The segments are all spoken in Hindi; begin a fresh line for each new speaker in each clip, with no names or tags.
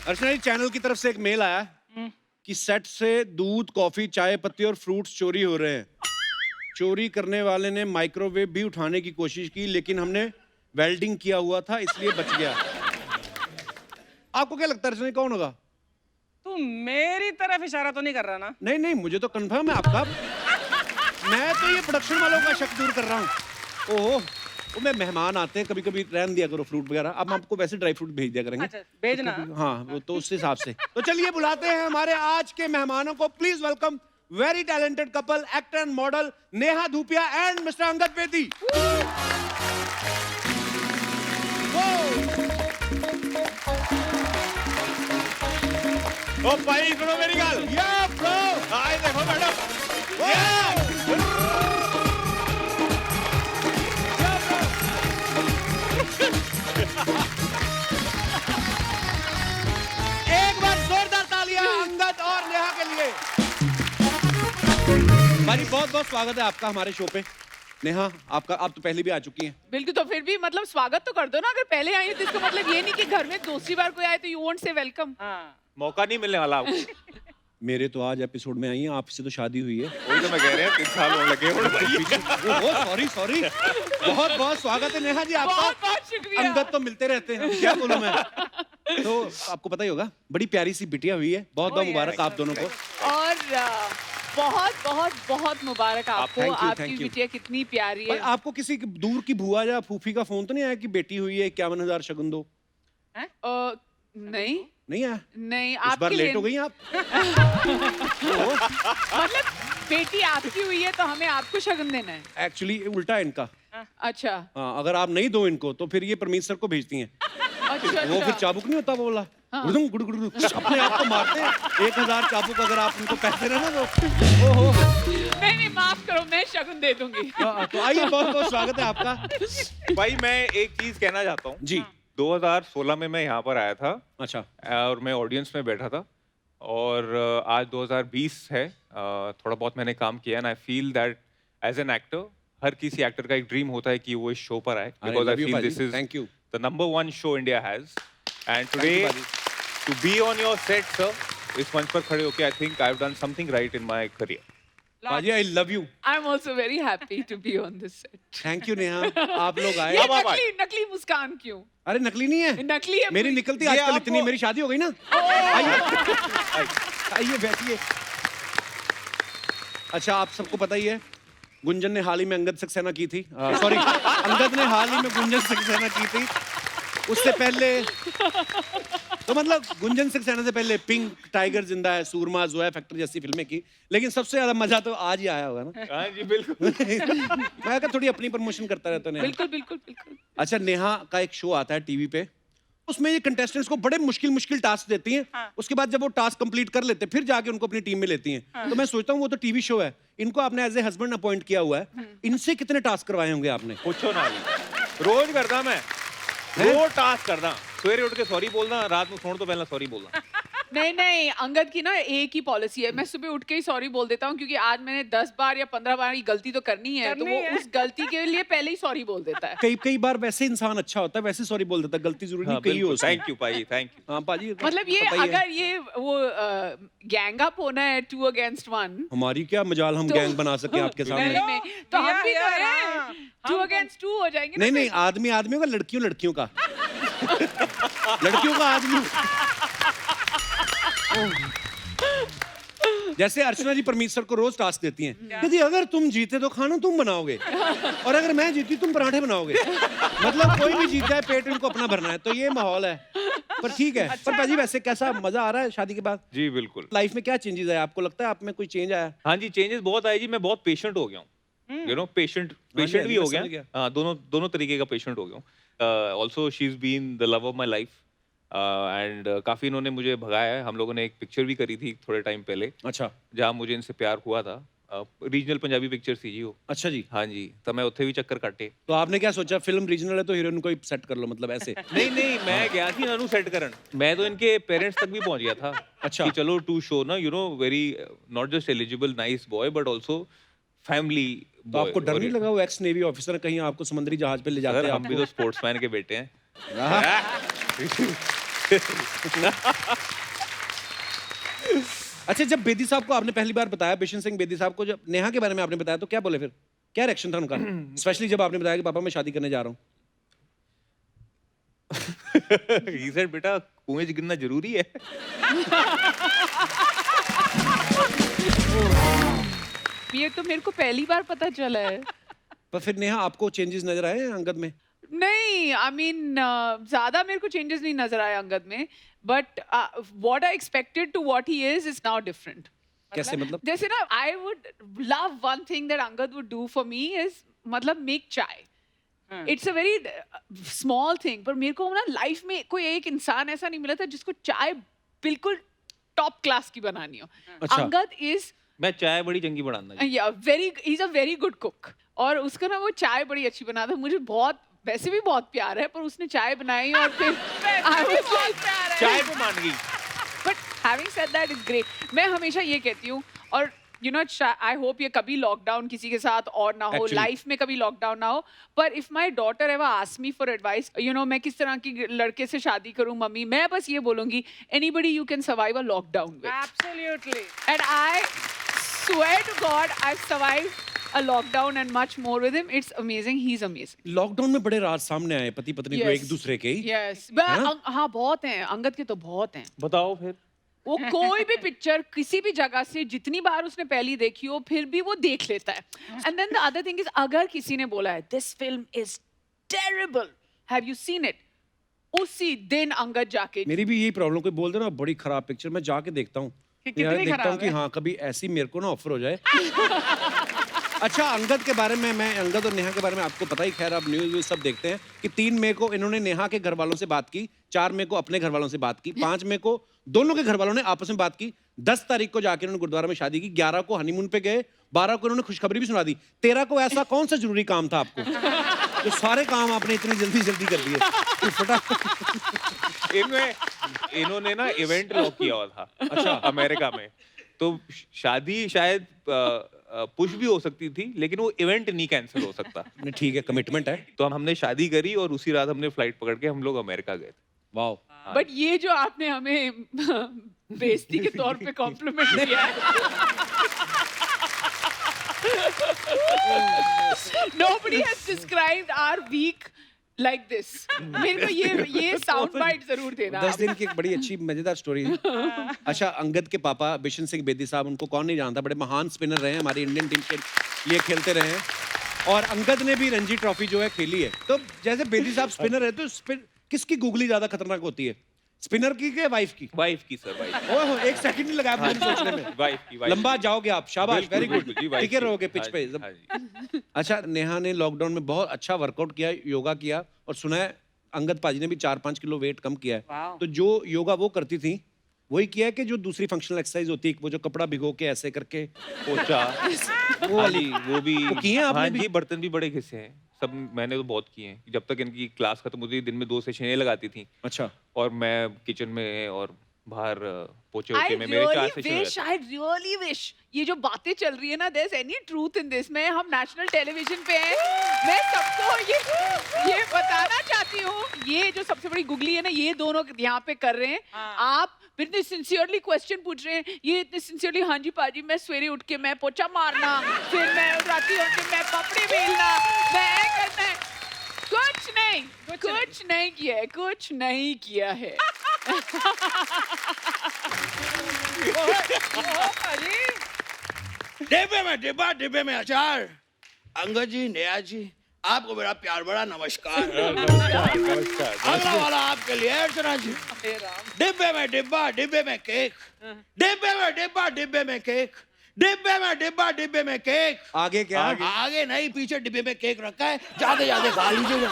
अर्चना जी, चैनल की तरफ से एक मेल आया कि सेट से दूध, कॉफी, चाय पत्ती और फ्रूट्स चोरी हो रहे हैं। चोरी करने वाले ने माइक्रोवेव भी उठाने की कोशिश की, लेकिन हमने वेल्डिंग किया हुआ था, इसलिए बच गया। आपको क्या लगता है अर्चना जी, कौन होगा?
तू मेरी तरफ इशारा तो नहीं कर रहा ना?
नहीं नहीं, मुझे तो कंफर्म है आपका। मैं तो ये प्रोडक्शन वालों का शक दूर कर रहा हूँ। ओहो, वो मैं मेहमान आते हैं, कभी कभी रहन दिया करो फ्रूट वगैरह। अब हम आपको वैसे ड्राई फ्रूट भेज दिया करेंगे।
अच्छा, भेजना।
हाँ, वो तो उस हिसाब से। तो चलिए बुलाते हैं हमारे आज के मेहमानों को। Please welcome very talented couple, actor and model Neha Dhupia and mister Angad Bedi.
ओ भाई सुनो मेरी गल।
या ब्रो,
हाय देखो मैडम।
एक बार जोरदार तालियां अंगद और नेहा के लिए। भाई बहुत बहुत स्वागत है आपका हमारे शो पे। नेहा, आपका आप तो पहले भी आ चुकी हैं।
बिल्कुल, तो फिर भी मतलब स्वागत तो कर दो ना। अगर पहले आई तो इसका मतलब ये नहीं कि घर में दूसरी बार कोई आए तो यू वोंट से वेलकम।
हाँ।
मौका नहीं मिलने वाला आपको।
मेरे तो आज एपिसोड में आई हैं, आपसे तो शादी हुई है।
वही तो मैं कह रहे हैं 3 साल होने लगे।
सॉरी सॉरी, बहुत बहुत स्वागत है नेहा जी आपका।
बहुत बहुत शुक्रिया।
अंगद तो मिलते रहते हैं, क्या बोलूं मैं। तो आपको पता ही होगा, बड़ी प्यारी सी बिटिया हुई है। बहुत बहुत मुबारक आप दोनों को।
और बहुत बहुत बहुत मुबारक आपको।
thank you,
आपकी
thank you।
बिटिया कितनी प्यारी
भाई,
है।
आपको किसी दूर की बुआ या फूफी का फोन तो नहीं आया कि बेटी हुई है, 51,000 शगुन दो?
नहीं
नहीं आया?
नहीं,
इस बार
आपके
लेट
लिए
हो गई आप।
मतलब बेटी आपकी हुई है तो हमें आपको शगन देना है।
एक्चुअली उल्टा है इनका।
अच्छा
हाँ, अगर आप नहीं दो इनको तो फिर ये परमीत सर को भेजती हैं।
अच्छा
वो फिर
अच्छा।
चाबुक नहीं होता वो वाला, गुड़ुम गुड़ गुड़ गुड़, अपने आप को मारते हैं। 1,000 चाबुक अगर आप उनको पैसे ना दो। ओहो,
नहीं नहीं, माफ करो, मैं शगुन दे दूंगी।
तो आइए, बहुत बहुत स्वागत है आपका।
भाई मैं एक चीज कहना चाहता हूँ।
जी।
2016 में मैं यहाँ पर आया था
अच्छा,
और मैं ऑडियंस में बैठा था, और आज 2020 है। थोड़ा बहुत मैंने काम किया and I feel that as an actor, हर किसी एक्टर का एक ड्रीम होता है कि वो इस शो पर आए, because I feel this is
thank you.
the #1 show India has, and
Thank you,
today
Baji.
to be on your set, sir, इस मंच पर खड़े होके I think I've done something right in my career.
बाजी, I love you.
I am also very happy to be on this set.
Thank you Neha, आप लोग आए।
ये
अब आप आए।
नकली नकली मुस्कान क्यों?
अरे नकली नहीं है,
नकली है
मेरी
पूरी।
निकलती
ये
आजकल
आपको-
इतनी। मेरी शादी हो गई ना। आइए बैठिए। अच्छा, आप सबको पता ही है, गुंजन ने हाल ही में अंगद सक्सेना की थी। सॉरी, अंगद ने हाल ही में गुंजन सक्सेना की थी। उससे पहले तो मतलब गुंजन सक्सेना से पहले पिंक, टाइगर जिंदा है, सूरमा, जोया फैक्टर जैसी फिल्में की। लेकिन सबसे ज्यादा मजा तो आज ही आया होगा ना।
हाँ जी बिल्कुल।
मैं थोड़ी अपनी प्रमोशन करता रहता हूँ।
बिल्कुल बिल्कुल बिल्कुल।
अच्छा, नेहा का एक शो आता है टीवी पे, उसमें ये कंटेस्टेंट्स को बड़े मुश्किल मुश्किल टास्क देती हैं।
हाँ।
उसके बाद जब वो टास्क कंप्लीट कर लेते हैं, फिर जाके उनको अपनी टीम में लेती हैं। तो मैं सोचता हूँ वो तो टीवी शो है, इनको आपने एज ए हस्बैंड अपॉइंट किया हुआ है, इनसे कितने टास्क करवाए होंगे आपने?
पूछो ना अभी। रोज करदा मैं, रोज टास्क करदा। सवेरे उठ के सॉरी बोलना, रात में सोने तो पहले सॉरी बोलना।
नहीं नहीं, अंगद की ना एक ही पॉलिसी है, मैं सुबह उठ के ही सॉरी बोल देता हूँ, क्योंकि आज मैंने 10 बार या 15 बार ये गलती तो करनी है, तो
करनी
वो
है।
उस गलती के लिए पहले ही सॉरी बोल देता है।
कई कई बार वैसे इंसान अच्छा होता है, वैसे सॉरी बोल देता है, गलती जरूरी नहीं कही हो उसकी।
थैंक यू भाई, थैंक यू।
हाँ पाजी,
मतलब ये
पता ही है।
अगर ये वो गैंग अप होना है 2 against 1,
हमारी क्या मजाल हम
तो-
गैंग बना सके आपके
नहीं
सामने।
नहीं, तो हम भी तो
यार,
हैं,
हाँ।
2 against 2 हो जाएंगे ना
नहीं नहीं,
फिर।
आदमी आदमियों का, लड़कियों लड़कियों का। लड़कियों का आदमी। जैसे अर्चना जी परमीत सर को रोज टास्क देती हैं, यदि अगर तुम जीते तो खाना तुम बनाओगे, और अगर मैं जीती तुम पराठे बनाओगे। मतलब कोई भी जीत जाए, पेट उनको अपना भरना है। तो ये माहौल है, पर ठीक है। पर पाजी वैसे कैसा मजा आ रहा है शादी के बाद?
जी बिल्कुल।
लाइफ में क्या चेंजेस आए? आपको लगता है आप में कोई चेंज आया?
हाँ जी, चेंजेस बहुत आए जी। मैं बहुत पेशेंट हो गया हूँ, यू नो, पेशेंट पेशेंट भी
मैं
हो
समझ
गया।
गया।
हाँ, दोनों दोनों तरीके का पेशेंट हो गया हूँ। Also she is been the love of my life, and काफी इन्होंने मुझे भगाया है। हम लोगों ने एक पिक्चर भी करी थी थोड़े टाइम पहले,
अच्छा
जहाँ मुझे इनसे प्यार हुआ था। रीजनल पंजाबी पिक्चर सी जी वो।
अच्छा जी।
हाँ जी, तो मैं उत्थे भी चक्कर काटे।
तो आपने क्या सोचा, फिल्म रीजनल है तो हीरोइन को ही सेट कर लो, मतलब ऐसे?
नहीं नहीं, मैं गया थी इन्हों सेट करन। मैं तो इनके पेरेंट्स तक भी पहुंच गया था।
अच्छा।
कि चलो टू शो ना, you know, very not just eligible nice boy but also family.
तो आपको डर नहीं लगा वो एक्स नेवी ऑफिसर कहीं आपको समुद्री जहाज पे ले जाते
सर
हैं?
हम भी तो स्पोर्ट्समैन के बेटे हैं।
अच्छा, जब बेदी साहब को आपने पहली बार बताया, बिशन सिंह बेदी साहब को जब नेहा के बारे में आपने बताया, तो क्या बोले फिर? क्या रिएक्शन था उनका? स्पेशली जब आपने बताया कि पापा मैं शादी करने जा रहा हूँ।
He said, बेटा कुएं गिरना जरूरी है।
ये तो मेरे को पहली बार पता चला है।
पर फिर नेहा आपको चेंजेस नजर आए हैं अंगद में?
नहीं, आई मीन ज्यादा मेरे को चेंजेस नहीं नजर आए अंगद में, but what I expected to what he is now different.
कैसे मतलब?
जैसे ना, I would love one thing that Angad would do for me is मतलब make chai. It's a very small thing, पर मेरे को ना लाइफ में कोई एक इंसान ऐसा नहीं मिला था जिसको चाय बिल्कुल टॉप क्लास की बनानी हो।
अच्छा।
अंगद इज
मैं चाय बड़ी चंगी बनाना।
He is a very good cook, और उसका ना वो चाय बड़ी अच्छी बनाता है। मुझे बहुत, वैसे भी बहुत प्यार है, पर उसने चाय बनाई और फिर
चाय पे मान गई।
But having said that is great. मैं हमेशा ये कहती हूँ, और यू नो आई होप ये कभी लॉकडाउन किसी के साथ और ना हो,
Actually.
लाइफ में कभी लॉकडाउन ना हो, पर if my daughter ever ask me for advice, you know मैं किस तरह की लड़के से शादी करूँ मम्मी, मैं बस ये बोलूंगी anybody you can survive a lockdown with.
Absolutely.
And I swear to God, I've survived a lockdown and much more with him. It's amazing. He's amazing.
Lockdown में बड़े राज सामने आए पति पत्नी को
Yes.
एक दूसरे के ही।
Yes.
हाँ?
हाँ, बहुत हैं। अंगद के तो बहुत हैं।
बताओ फिर।
वो कोई भी पिक्चर किसी भी जगह से जितनी बार उसने पहली देखी हो, फिर भी वो देख लेता है। And then the other thing is, अगर किसी ने बोला है this film is terrible, have you seen it, उसी दिन अंगद जाके
मेरी भी यही प्रॉब्लम, कोई बोल दे ना बड़ी खराब पिक्चर, मैं जाके देखता हूँ।
कितनी
यार देखता
खराब
हूँ कि
है?
हाँ कभी ऐसी मेरे को ना ऑफर हो जाए। अच्छा, अंगद के बारे में, मैं अंगद और नेहा के बारे में आपको पता ही, खैर आप न्यूज़ सब देखते हैं कि 3 मई को इन्होंने नेहा के घर वालों से बात की, 4 मई को अपने घर वालों से बात की, 5 मई को दोनों के घर वालों ने आपस में बात की, 10 तारीख को जाके उन्होंने गुरुद्वारा में शादी की, 11 को हनीमून पे गए, 12 को इन्होंने खुशखबरी भी सुना दी, 13 को ऐसा कौन सा जरूरी काम था आपको जो सारे काम आपने इतनी जल्दी जल्दी कर दिए? तो फटाफट
इन्होंने ना इवेंट लॉक किया हुआ था। अच्छा। अमेरिका में तो शादी शायद पुश भी हो सकती थी, लेकिन वो इवेंट नहीं कैंसिल हो सकता।
नहीं, ठीक है, कमिटमेंट है।
तो हमने शादी करी और उसी रात हमने फ्लाइट पकड़ के हम लोग अमेरिका गए थे।
वाओ।
बट ये जो आपने हमें बेइज्जती के तौर पे कॉम्प्लीमेंट दिया है, nobody has described our week like this. मेरे को ये साउंड बाइट जरूर देना।
10 दिन की एक बड़ी अच्छी मजेदार स्टोरी है। अच्छा, अंगद के पापा बिशन सिंह बेदी साहब, उनको कौन नहीं जानता, बड़े महान स्पिनर रहे हैं, हमारी इंडियन टीम के लिए खेलते रहे हैं, और अंगद ने भी रणजी ट्रॉफी जो है खेली है। तो जैसे बेदी साहब स्पिनर है, तो स्पिन किसकी गूगली ज्यादा खतरनाक होती है, स्पिनर की के वाइफ की?
वाइफ की सर, वाइफ।
ओहो, एक सेकंड नहीं लगाया मुझे सोचने में।
वाइफ की, वाइफ।
लंबा जाओगे आप, शाबाश, वेरी गुड,
बिल्कुल जी, वाइफ
टिके
की।
रहोगे पिच
हाँ
पे।
जी, हाँ जी।
अच्छा, नेहा ने लॉकडाउन में बहुत अच्छा वर्कआउट किया, योगा किया, और सुना है अंगद पाजी ने भी 4-5 किलो वेट कम किया है।
वाओ।
तो जो योगा वो करती थी वही किया है कि जो दूसरी फंक्शनल एक्सरसाइज होती है, वो जो कपड़ा भिगो के ऐसे करके
पोचा,
वो वाली
वो भी
वो किए हैं आपने
हाँ
भी?
जी, बर्तन भी बड़े घिसे हैं सब, मैंने तो बहुत किए हैं। जब तक इनकी क्लास खत्म होती थी, दिन में 2 सेशनें लगाती थी,
अच्छा,
और मैं किचन में और बाहर पोचे
I
होके में मेरे 4
really
session
wish, I really wish ये जो बातें चल रही है ना, there's any truth in this। मैं, हम नेशनल टेलीविजन पे हैं, मैं सबको ये बताना चाहती हूँ, ये जो सबसे बड़ी गुगली है ना, ये दोनों यहाँ पे कर रहे हैं। आप फिर इतने सिंसियरली क्वेश्चन पूछ रहे हैं, ये इतने सिंसियरली, हाँ जी पाजी मैं सवेरे उठ के मैं पोछा मारना, फिर मैं राती उठ के मैं कपड़े बेलना, मैं करना है, कुछ नहीं किया है, कुछ नहीं किया है।
डिब्बे में अचार। अंगद जी, नेहा जी, आपको मेरा प्यार बड़ा नमस्कार। अगला वाला आपके लिए अर्चना जी। डिब्बे में डिब्बा, डिब्बे में केक, डिब्बे में डिब्बा, डिब्बे में केक, डिब्बे में डिब्बा, डिब्बे में केक।
आगे क्या?
आगे नहीं, पीछे डिब्बे में केक रखा है, जाते जाते खा लीजिएगा।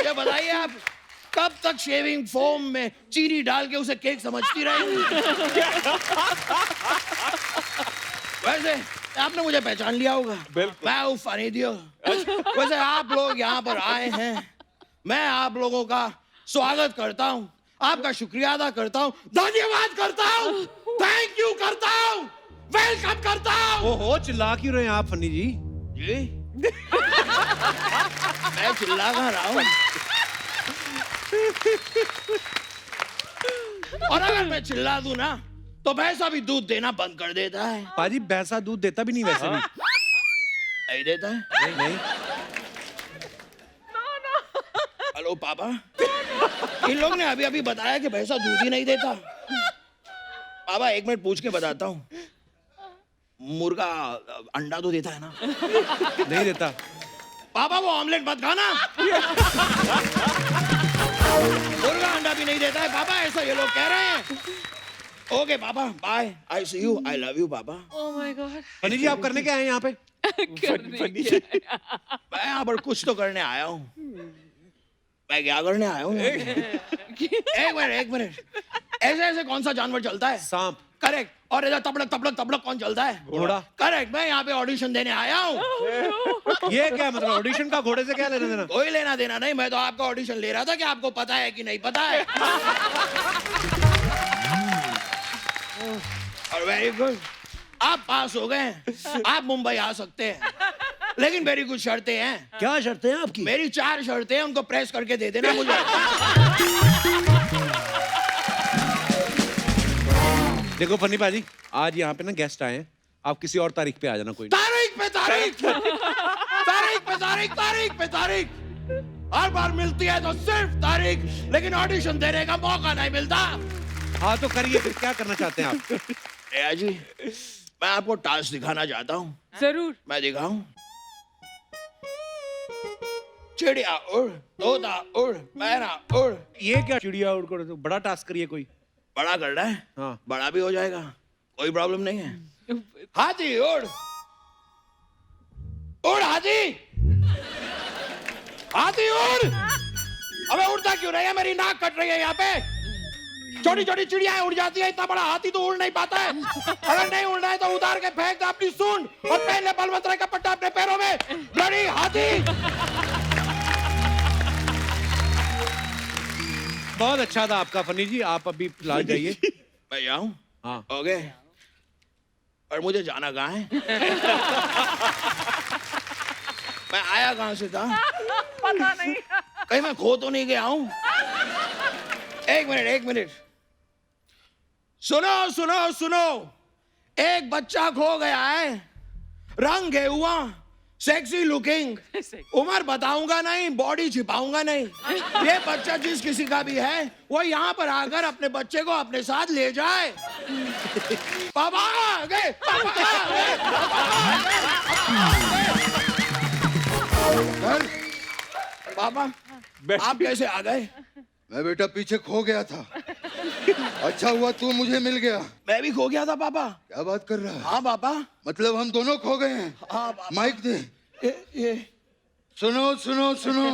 ये बताइए आप कब तक शेविंग फोम में चीनी डाल के उसे केक समझती रहेंगी? वैसे आपने मुझे पहचान लिया होगा, मैं हूँ फनी दियो। वैसे आप लोग यहाँ पर आए हैं, मैं आप लोगों का स्वागत करता हूँ, आपका शुक्रिया अदा करता हूँ, धन्यवाद करता हूँ, थैंक यू करता हूँ, वेलकम करता हूँ।
ओहो, चिल्ला क्यों रहे हैं आप फनी जी?
जी मैं चिल्ला कहाँ रहा हूँ? और अगर मैं चिल्ला दूं ना तो भैंसा भी दूध देना बंद कर देता है।
पाजी भैंसा दूध देता भी नहीं वैसे भी।
नहीं देता है?
नहीं।
हेलो पापा, इन लोग ने अभी अभी बताया कि भैंसा दूध ही नहीं देता। पापा 1 मिनट पूछ के बताता हूँ, मुर्गा अंडा तो देता है ना?
नहीं देता।
पापा वो ऑमलेट मत खाना। मुर्गा अंडा भी नहीं देता है पापा, ऐसा ये लोग कह रहे हैं। Okay papa, bye, I see you, I love you papa.
Oh my god.
Funny जी आप करने क्या आए यहाँ पे?
मैं यहाँ पर कुछ तो करने आया हूँ। मैं क्या करने आया हूँ? एक मिनट, ऐसे ऐसे कौन सा जानवर चलता है?
सांप।
करेक्ट। और इधर तबड़क तबड़क तबड़क कौन चलता है?
घोड़ा।
करेक्ट। मैं यहाँ पे ऑडिशन देने आया हूँ।
ये क्या मतलब ऑडिशन का घोड़े से क्या लेना देना?
कोई लेना देना नहीं, मैं तो आपका ऑडिशन ले रहा था कि आपको पता है कि नहीं पता है। और वेरी गुड, आप पास हो गए हैं, आप मुंबई आ सकते हैं, लेकिन मेरी कुछ शर्तें हैं।
क्या शर्तें हैं आपकी?
मेरी 4 शर्तें हैं, उनको प्रेस करके दे देना मुझे।
देखो फनी पाजी, आज यहाँ पे ना गेस्ट आए हैं, आप किसी और तारीख पे आ जाना। कोई
तारीख पे तारीख, तारीख पे तारीख, तारीख पे तारीख। हर बार मिलती है तो सिर्फ तारीख, लेकिन ऑडिशन देने का मौका नहीं मिलता।
हाँ तो करिए, फिर क्या करना चाहते हैं आप?
नेहा जी, मैं आपको टास्क दिखाना चाहता हूँ।
जरूर।
मैं दिखाऊं? चिड़िया उड़, तोता उड़, पैरा उड़।
ये क्या चिड़िया उड़ कर? बड़ा टास्क करिए कोई।
बड़ा कर रहा है?
हाँ।
बड़ा भी हो जाएगा, कोई प्रॉब्लम नहीं है। हाथी उड़, उड़ हाथी, हाथी उड़। अबे उड़ता क्यों नहीं है? मेरी नाक कट रही है यहाँ पे। छोटी छोटी चिड़िया उड़ जाती है, इतना बड़ा हाथी तो उड़ नहीं पाता है। अगर नहीं उड़ना है तो उतार के फेंक दे अपनी सूंड और पहन ले बलवंतराय का पट्टा अपने पैरों में। ब्लडी हाथी।
बहुत अच्छा था आपका फनी जी, आप अभी फिलहाल जाइए।
मैं जाऊं?
हाँ।
ओके। और मुझे जाना कहाँ है? मैं आया कहाँ से था?
पता नहीं।
कहीं मैं खो तो नहीं गया हूँ? एक मिनट। सुनो सुनो सुनो, एक बच्चा खो गया है, रंग है हुआ, सेक्सी लुकिंग, उम्र बताऊंगा नहीं, बॉडी छिपाऊंगा नहीं। ये बच्चा जिस किसी का भी है, वो यहाँ पर आकर अपने बच्चे को अपने साथ ले जाए। पापा आ गए, पापा आ गए, पापा आ गए। पापा आप कैसे आ गए?
मैं बेटा पीछे खो गया था, अच्छा हुआ तू मुझे मिल गया।
मैं भी खो गया था पापा।
क्या बात कर रहा है?
हाँ पापा।
मतलब हम दोनों खो गए हैं?
हाँ पापा।
माइक दे।
ये
सुनो सुनो सुनो,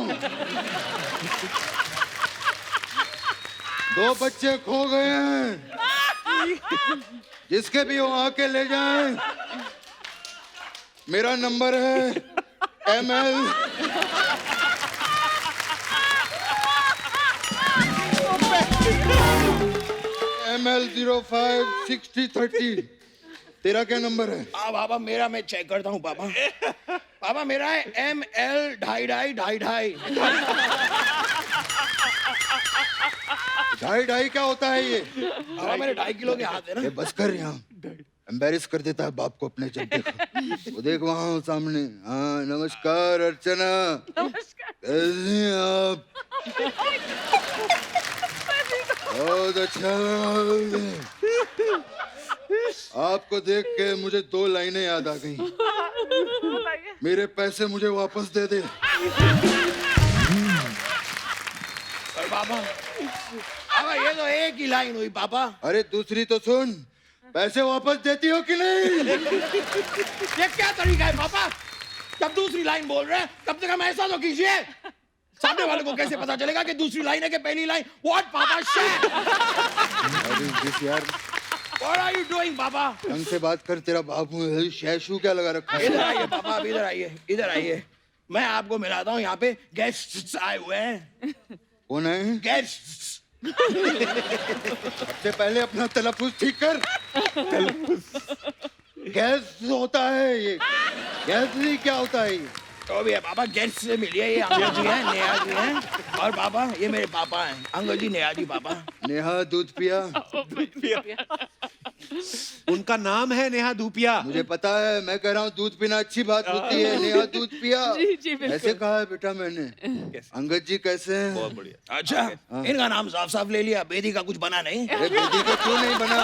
2 बच्चे खो गए हैं, जिसके भी हो आके ले जाएं। मेरा नंबर है ML ML 056030। तेरा क्या नंबर है?
हाँ पापा, मेरा मैं चेक करता हूँ पापा। पापा मेरा है ML 2.5
ढाई क्या होता है ये?
पापा मेरे 2.5 किलो के हाथ है
ये
ना।
बस कर यहाँ, एम्बेरस कर देता है बाप को अपने जब देखो। वो देख वहाँ सामने। हाँ नमस्कार अर्चना, कैसी हैं आप? बहुत अच्छा लगा। आपको देख के मुझे 2 लाइनें याद आ गई। मेरे पैसे मुझे वापस दे दे।
और पापा ये तो एक ही लाइन हुई पापा।
अरे दूसरी तो सुन, पैसे वापस देती हो कि नहीं?
ये क्या तरीका है पापा? जब दूसरी लाइन बोल रहे हैं तब तक हम ऐसा तो कीजिए, सामने वाले को कैसे पता चलेगा कि दूसरी लाइन है कि पहली लाइन? व्हाट पापा शिट!
यार
What are you doing पापा?
ढंग से बात कर, तेरा बाबू शैशू क्या लगा रखा है?
इधर आइए पापा, आप इधर आइए, इधर आइए। मैं आपको मिलाता हूँ, यहाँ पे गेस्ट्स आए हुए हैं।
कौन है?
गेस्ट्स।
सबसे पहले अपना तलफ्फुज़ ठीक कर। गैस होता है ये, गैस नहीं क्या होता है ये?
तो भी है बाबा, गेस्ट से मिलिए, ये अंकल जी हैं, नेहा जी हैं, और बाबा ये मेरे पापा हैं, अंकल जी नेहा जी पापा।
नेहा दूध पिया।
उनका नाम है नेहा धूपिया।
मुझे पता है, मैं कह रहा हूँ दूध पीना अच्छी बात होती है। नेहा दूध पिया।
जी जी बिल्कुल।
ऐसे कहा है बेटा मैंने। अंगद जी कैसे हैं?
बहुत बढ़िया।
अच्छा, इनका नाम साफ साफ ले लिया, बेदी का कुछ बना नहीं।
अरे बेदी का क्यों नहीं बना?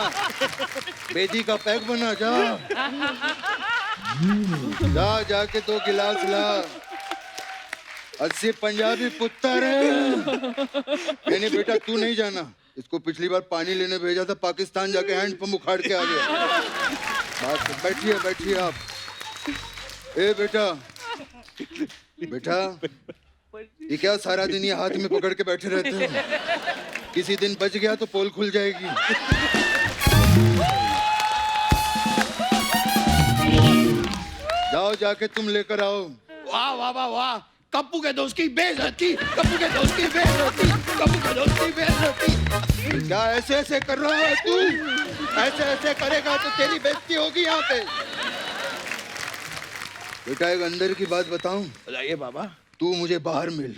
बेदी का पैक बना। जा जाके 2 गिलास ला। 80 पंजाबी पुत्तर है। नहीं बेटा तू नहीं जाना, इसको पिछली बार पानी लेने भेजा था, पाकिस्तान जाके हैंडपंप उखाड़ के आ गया। बात बैठिए आप। ए बेटा, ये क्या सारा दिन ये हाथ में पकड़ के बैठे रहते हो? किसी दिन बच गया तो पोल खुल जाएगी। जाओ जाके तुम लेकर आओ।
वाह वाह वाह वाह, कप्पू के दोस्त की बेइज्जती, कप्पू के दोस्त की बेइज्जती, कप्पू के दोस्त की बेइज्जती।
क्या ऐसे ऐसे कर रहा है तू? ऐसे ऐसे करेगा तो तेरी बेइज्जती होगी यहाँ पे। बेटा एक अंदर की बात बताऊं?
बताइए बाबा।
तू मुझे बाहर मिल।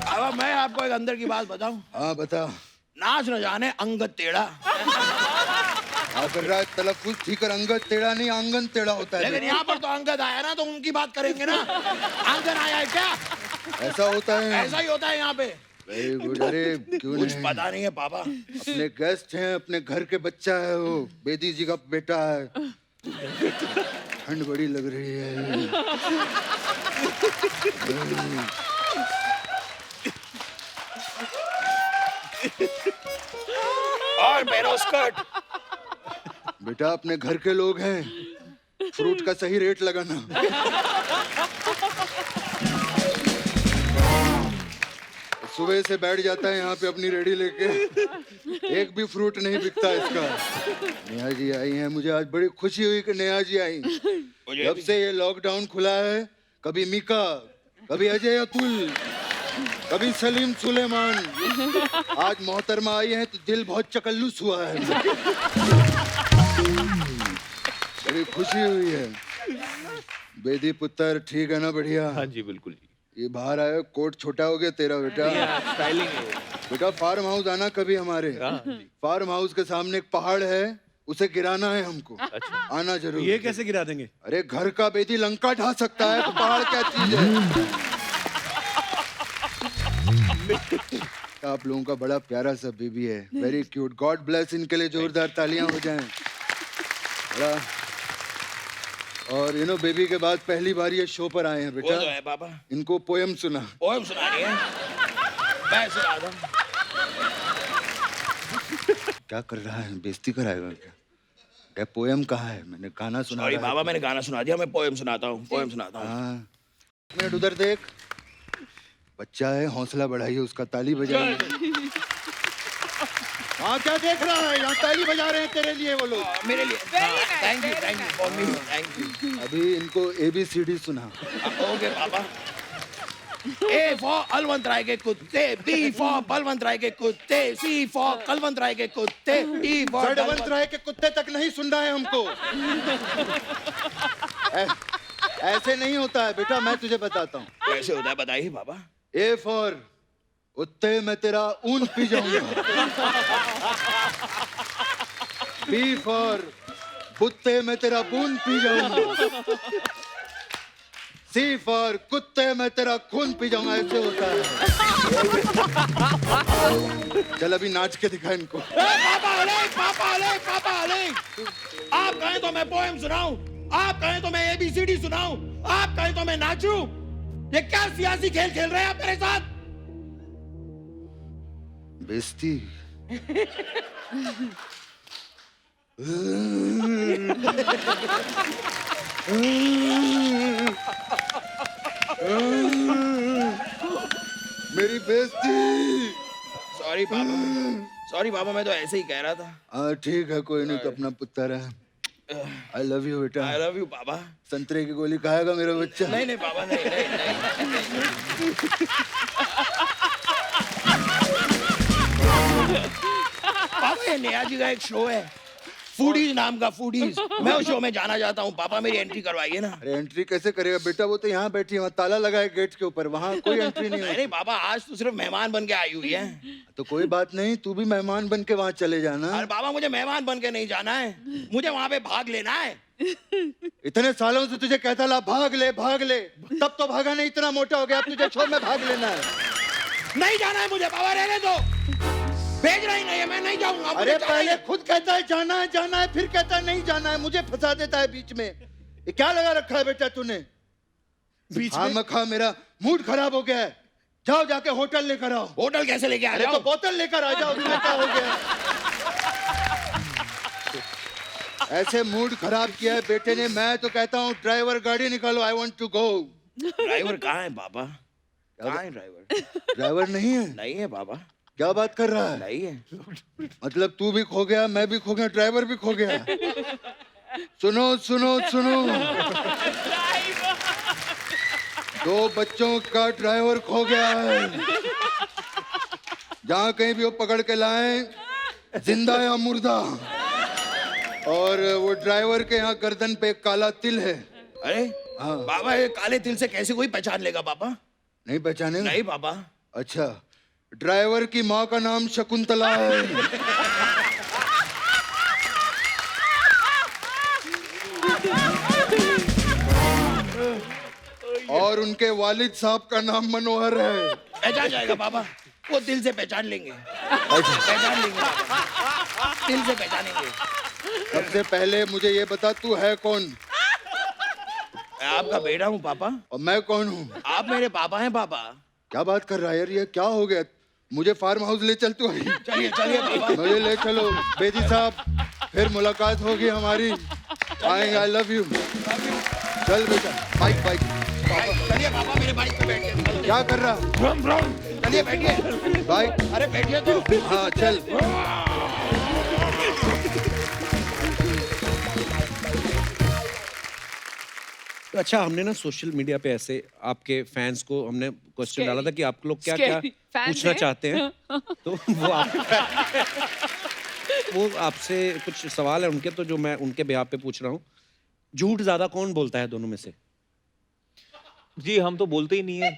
बाबा मैं आपको एक अंदर की बात बताऊं?
हाँ बता।
नाच न जाने अंगद टेढ़ा।
कर रहा है तलफ्फुज़ ठीक कर। अंगद टेढ़ा नहीं, आंगन टेढ़ा होता है।
लेकिन यहाँ पर तो अंगद आया ना, तो उनकी बात करेंगे ना। आंगन आया है क्या?
ऐसा होता है।
ऐसा ही होता है यहाँ पे।
Very good. अरे क्यों
कुछ
नहीं?
पता नहीं है पापा।
अपने गेस्ट हैं, अपने घर के बच्चा है वो, बेदी जी का बेटा है। ठंड बड़ी लग रही है।
और मेरो स्कर्ट।
बेटा अपने घर के लोग हैं, फ्रूट का सही रेट लगाना। सुबह से बैठ जाता है यहाँ पे अपनी रेडी लेके, एक भी फ्रूट नहीं बिकता इसका। नेहा जी आई हैं, मुझे आज बड़ी खुशी हुई कि नेहा जी आई। जब से ये लॉकडाउन खुला है, कभी मीका, कभी अजय अतुल, कभी सलीम सुलेमान, आज मोहतरमा आई है तो दिल बहुत चकल्लुस हुआ है। बड़ी खुशी हुई है। बेदी पुत्र ठीक है ना? बढ़िया।
हाँ जी बिल्कुल जी।
ये बाहर आया, कोट छोटा हो गया तेरा बेटा।
स्टाइलिंग है।
बेटा फार्म हाउस आना कभी हमारे। फार्म हाउस के सामने एक पहाड़ है, उसे गिराना है हमको।
अच्छा।
आना जरूर।
ये कैसे गिरा देंगे?
अरे घर का बेदी लंका ढा सकता है तो पहाड़ क्या चीज है? आप लोगों का बड़ा प्यारा सा बेबी है, वेरी क्यूट। गॉड ब्लेस इनके लिए जोरदार तालियां हो जाएं। बड़ा। और यू नो बेबी के बाद पहली बार ये शो पर आए हैं बेटा।
वो तो है पापा।
इनको पोयम सुना।
पोएम सुनानी है? मैं सुना दूं।
क्या कर रहा है? बेइज्जती कराएगा क्या? क्या पोयम कहाँ है? मैंने गाना सुना
सॉरी
रहा है।
बाबा, मैंने गाना सुना दिया, मैं पोएम सुनाता हूँ, पोएम सुनाता हूँ।
हाँ, एक मिनट उधर देख। बच्चा है, हौसला बढ़ाइए उसका, ताली बजाइए। हाँ क्या देख रहा है? यहाँ ताली बजा रहे हैं तेरे लिए वो लोग।
मेरे लिए।
Very nice,
thank you,
very
thank you for me, thank you.
अभी इनको ABCD सुना।
ओके पापा। A फॉर अलवंत राय के कुत्ते, B फॉर बलवंत राय के कुत्ते, C फॉर कलवंत राय के कुत्ते, D फॉर
जड़वंत राय के कुत्ते तक नहीं सुन रहा है हमको। ऐसे नहीं होता है बेटा, मैं तुझे बताता हूँ।
कैसे होता है बताइए पापा।
A फॉर उत्ते मैं तेरा ऊन पी जाऊंगा। B फॉर बुत्ते मैं तेरा बून पी जाऊंगा। C फॉर कुत्ते मैं तेरा खून पी जाऊंगा। ऐसे होता है। चल अभी नाच के दिखा इनको।
पापा अलग, पापा अलग, पापा अलग। आप कहें तो मैं पोएम सुनाऊं, आप कहें तो मैं ABCD सुनाऊं, आप कहें तो मैं नाचूं। ये क्या सियासी खेल खेल रहे हैं आप मेरे साथ?
बेइज्जती। मेरी बेइज्जती।
सॉरी पापा, सॉरी पापा, मैं तो ऐसे ही कह रहा था।
हाँ ठीक है, कोई नहीं, तो अपना पुत्र है। आई लव यू बेटा।
आई लव यू पापा।
संतरे की गोली खाएगा मेरा बच्चा?
नहीं नहीं पापा, नहीं नहीं नहीं। पापा ये नेहा जी का एक शो है, फूडीज नाम का, फूडीज। मैं उस शो में जाना चाहता हूँ पापा, मेरी एंट्री करवाइए ना।
अरे एंट्री कैसे करेगा बेटा, वो तो यहाँ बैठी है, वहाँ ताला लगा है गेट के ऊपर, वहाँ कोई एंट्री नहीं
नहीं
है।
पापा, आज तो सिर्फ मेहमान बन के आई हुई है।
तो कोई बात नहीं, तू भी मेहमान बन के वहाँ चले जाना।
अरे पापा, मुझे मेहमान बन के नहीं जाना है, मुझे वहाँ पे भाग लेना है।
इतने सालों से तुझे कहता ला भाग ले भाग ले, तब तो भागा नहीं, इतना मोटा हो गया, अब तुझे शो में भाग लेना है।
नहीं जाना है मुझे पापा, रहने दो। भेज रही नहीं है, मैं नहीं जाऊंगा।
अरे पहले खुद कहता है जाना है, फिर कहता है नहीं जाना है, मुझे फंसा देता है बीच में। ये क्या लगा रखा है बेटा तूने?
बीच
हाँ
में
मखा, मेरा मूड खराब हो गया है, जाओ जाके होटल लेकर आओ।
होटल कैसे लेके आ
अरे
जाओ?
तो बोतल लेकर आ जाओ, तुम्हें क्या हो गया? ऐसे मूड खराब किया है बेटे ने। मैं तो कहता हूँ ड्राइवर गाड़ी निकालो, I want to go.
Driver कहाँ है पापा? कहाँ है ड्राइवर?
ड्राइवर नहीं है?
नहीं है पापा,
क्या बात कर रहा है?
नहीं है।
मतलब तू भी खो गया, मैं भी खो गया, ड्राइवर भी खो गया। सुनो सुनो सुनो, 2 बच्चों का ड्राइवर खो गया है। जहाँ कहीं भी वो पकड़ के लाए, जिंदा या मुर्दा। और वो ड्राइवर के यहाँ गर्दन पे एक काला तिल है।
अरे
हाँ।
पापा, ये काले तिल से कैसे कोई पहचान लेगा पापा?
नहीं पहचाने?
नहीं पापा।
अच्छा, ड्राइवर की माँ का नाम शकुंतला है। और उनके वालिद साहब का नाम मनोहर है।
पहचान जाएगा पापा, वो दिल से पहचान लेंगे। पहचान लेंगे पापा, दिल से पहचानेंगे।
सबसे पहले मुझे ये बता, तू है कौन?
मैं आपका बेटा हूँ पापा।
और मैं कौन हूँ?
आप मेरे पापा हैं पापा।
क्या बात कर रहा है यार, ये क्या हो गया? मुझे फार्म हाउस ले चल तू।
चलिए चलिए पापा।
मुझे ले चलो बेदी साहब, फिर मुलाकात होगी हमारी। आएंगे, आई लव यू। चल बेटा, बाइक बाइक।
चलिए पापा, मेरे बाइक पे बैठिए।
क्या कर रहा?
चलिए बैठिए।
बाइक?
अरे बैठिए तो।
हाँ चल।
तो अच्छा, हमने ना सोशल मीडिया पे ऐसे आपके फैंस को हमने क्वेश्चन डाला था कि आप लोग क्या क्या
Scary. Fans
पूछना
हैं?
चाहते हैं। तो वो आपसे कुछ सवाल है उनके, तो जो मैं उनके बिहाफ पे पूछ रहा हूँ। झूठ ज्यादा कौन बोलता है दोनों में से?
जी हम तो बोलते ही नहीं है,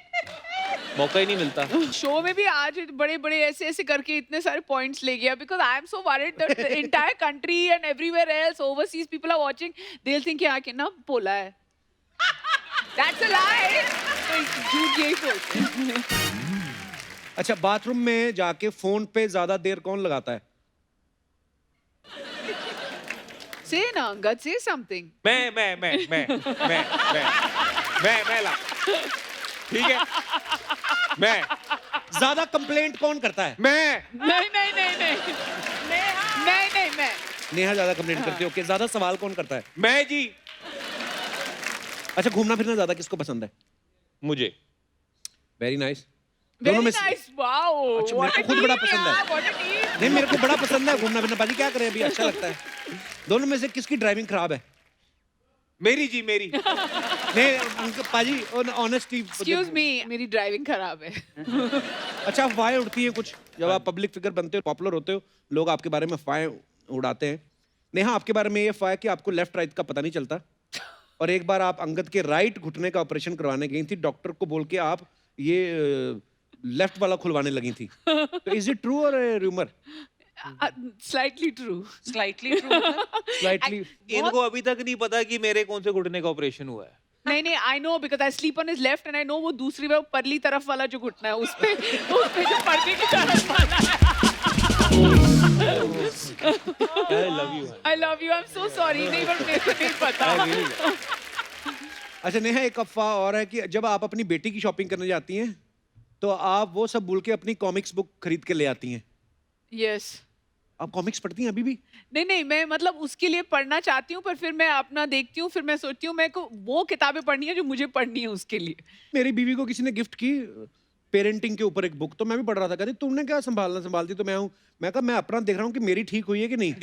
मौका ही नहीं मिलता।
शो में भी आज बड़े बड़े ऐसे ऐसे करके इतने सारे पॉइंट्स ले गया, because I am so worried that the entire country and everywhere else overseas people are watching, they will think कि ना बोला है। That's a lie. तो झूठ यही बोलते हैं।
अच्छा, बाथरूम में जाके फोन पे ज्यादा देर कौन लगाता है?
Say ना अंगद, say something.
मैं ला, ठीक है? मैं
ज्यादा कंप्लेंट कौन करता है?
नहीं नहीं नहीं नहीं नहीं नहीं मैं।
नेहा ज्यादा कंप्लेंट करती है। ओके, ज्यादा सवाल कौन करता है?
मैं जी।
अच्छा, घूमना फिरना ज्यादा किसको पसंद है?
मुझे।
Very nice.
Very
दोनों में से
nice. Wow.
अच्छा,
What
मेरे
a
को खुद बड़ा
team
पसंद है।
यार, what a team.
नहीं, मेरे को बड़ा पसंद है घूमना फिरना। पाजी क्या करें अभी, अच्छा लगता है। दोनों में से किसकी ड्राइविंग खराब है?
मेरी जी, मेरी।
नहीं पाजी, ऑनेस्टी।
Excuse me, मेरी ड्राइविंग खराब है।
अच्छा, अफवाहें उड़ती हैं कुछ जब आप पब्लिक फिगर बनते हो, पॉपुलर होते हो, लोग आपके बारे में अफवाहें उड़ाते हैं। नेहा, आपके बारे में ये अफवाह है कि आपको लेफ्ट राइट का पता नहीं चलता, और एक बार आप अंगद के राइट घुटने का ऑपरेशन करवाने गई थी, डॉक्टर को बोल के आप ये लेफ्ट वाला खुलवाने लगी थी। तो इज इट ट्रू और rumour?
Slightly true.
Slightly true.
Slightly.
इनको अभी तक नहीं पता कि मेरे कौन से घुटने का ऑपरेशन हुआ है।
नहीं नहीं, I know because I sleep on his left and I know वो दूसरी वो परली तरफ वाला जो घुटना है उस पे जो पर्दे की तरफ वाला है।
I love you.
I love you. I'm so sorry. नहीं, पर मेरे को नहीं पता।
अच्छा नेहा, एक अफवाह और है कि जब आप अपनी बेटी की शॉपिंग करने जाती हैं तो आप वो सब भूल के अपनी कॉमिक्स बुक खरीद के ले आती हैं।
Yes.
आप कॉमिक्स पढ़ती हैं अभी भी?
नहीं नहीं, मैं मतलब उसके लिए पढ़ना चाहती हूँ, पर फिर मैं अपना देखती हूँ, फिर मैं सोचती हूँ मेरे को वो किताबें पढ़नी है जो मुझे पढ़नी है उसके लिए।
मेरी बीवी को किसी ने गिफ्ट की पेरेंटिंग के ऊपर एक बुक, तो मैं भी पढ़ रहा था। कहती तुमने क्या संभालना संभालती, तो मैं हूँ। मैं कहा मैं अपना देख रहा हूँ कि मेरी ठीक हुई है कि नहीं।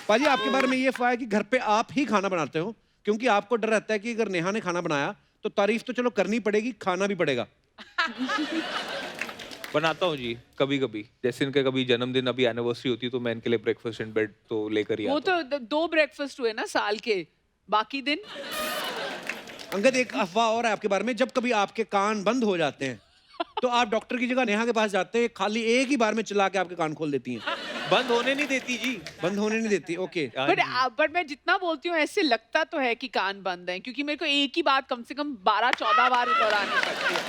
पाजी, आपके बारे में ये अफवाह है कि घर पे आप ही खाना बनाते हो, क्योंकि आपको डर रहता है कि अगर नेहा ने खाना बनाया तो तारीफ तो चलो करनी पड़ेगी, खाना भी पड़ेगा।
बनाता हूँ जी, कभी कभी। जैसे इनके कभी जन्मदिन, अभी एनिवर्सरी होती है तो मैं इनके लिए ब्रेकफास्ट इन बेड तो लेकर ही
वो
आता हूँ।
तो 2 ब्रेकफास्ट हुए ना साल के, बाकी दिन
अंगद, एक अफवाह और है आपके बारे में, जब कभी आपके कान बंद हो जाते हैं तो आप डॉक्टर की जगह नेहा के पास जाते हैं, खाली एक ही बार में चला के आपके कान खोल देती हैं।
बंद होने नहीं देती जी।
बंद होने नहीं देती, ओके।
बट मैं जितना बोलती हूँ ऐसे लगता तो है कि कान बंद है, क्योंकि मेरे को एक ही बात कम से कम 12-14 बार दोहरानी पड़ती है।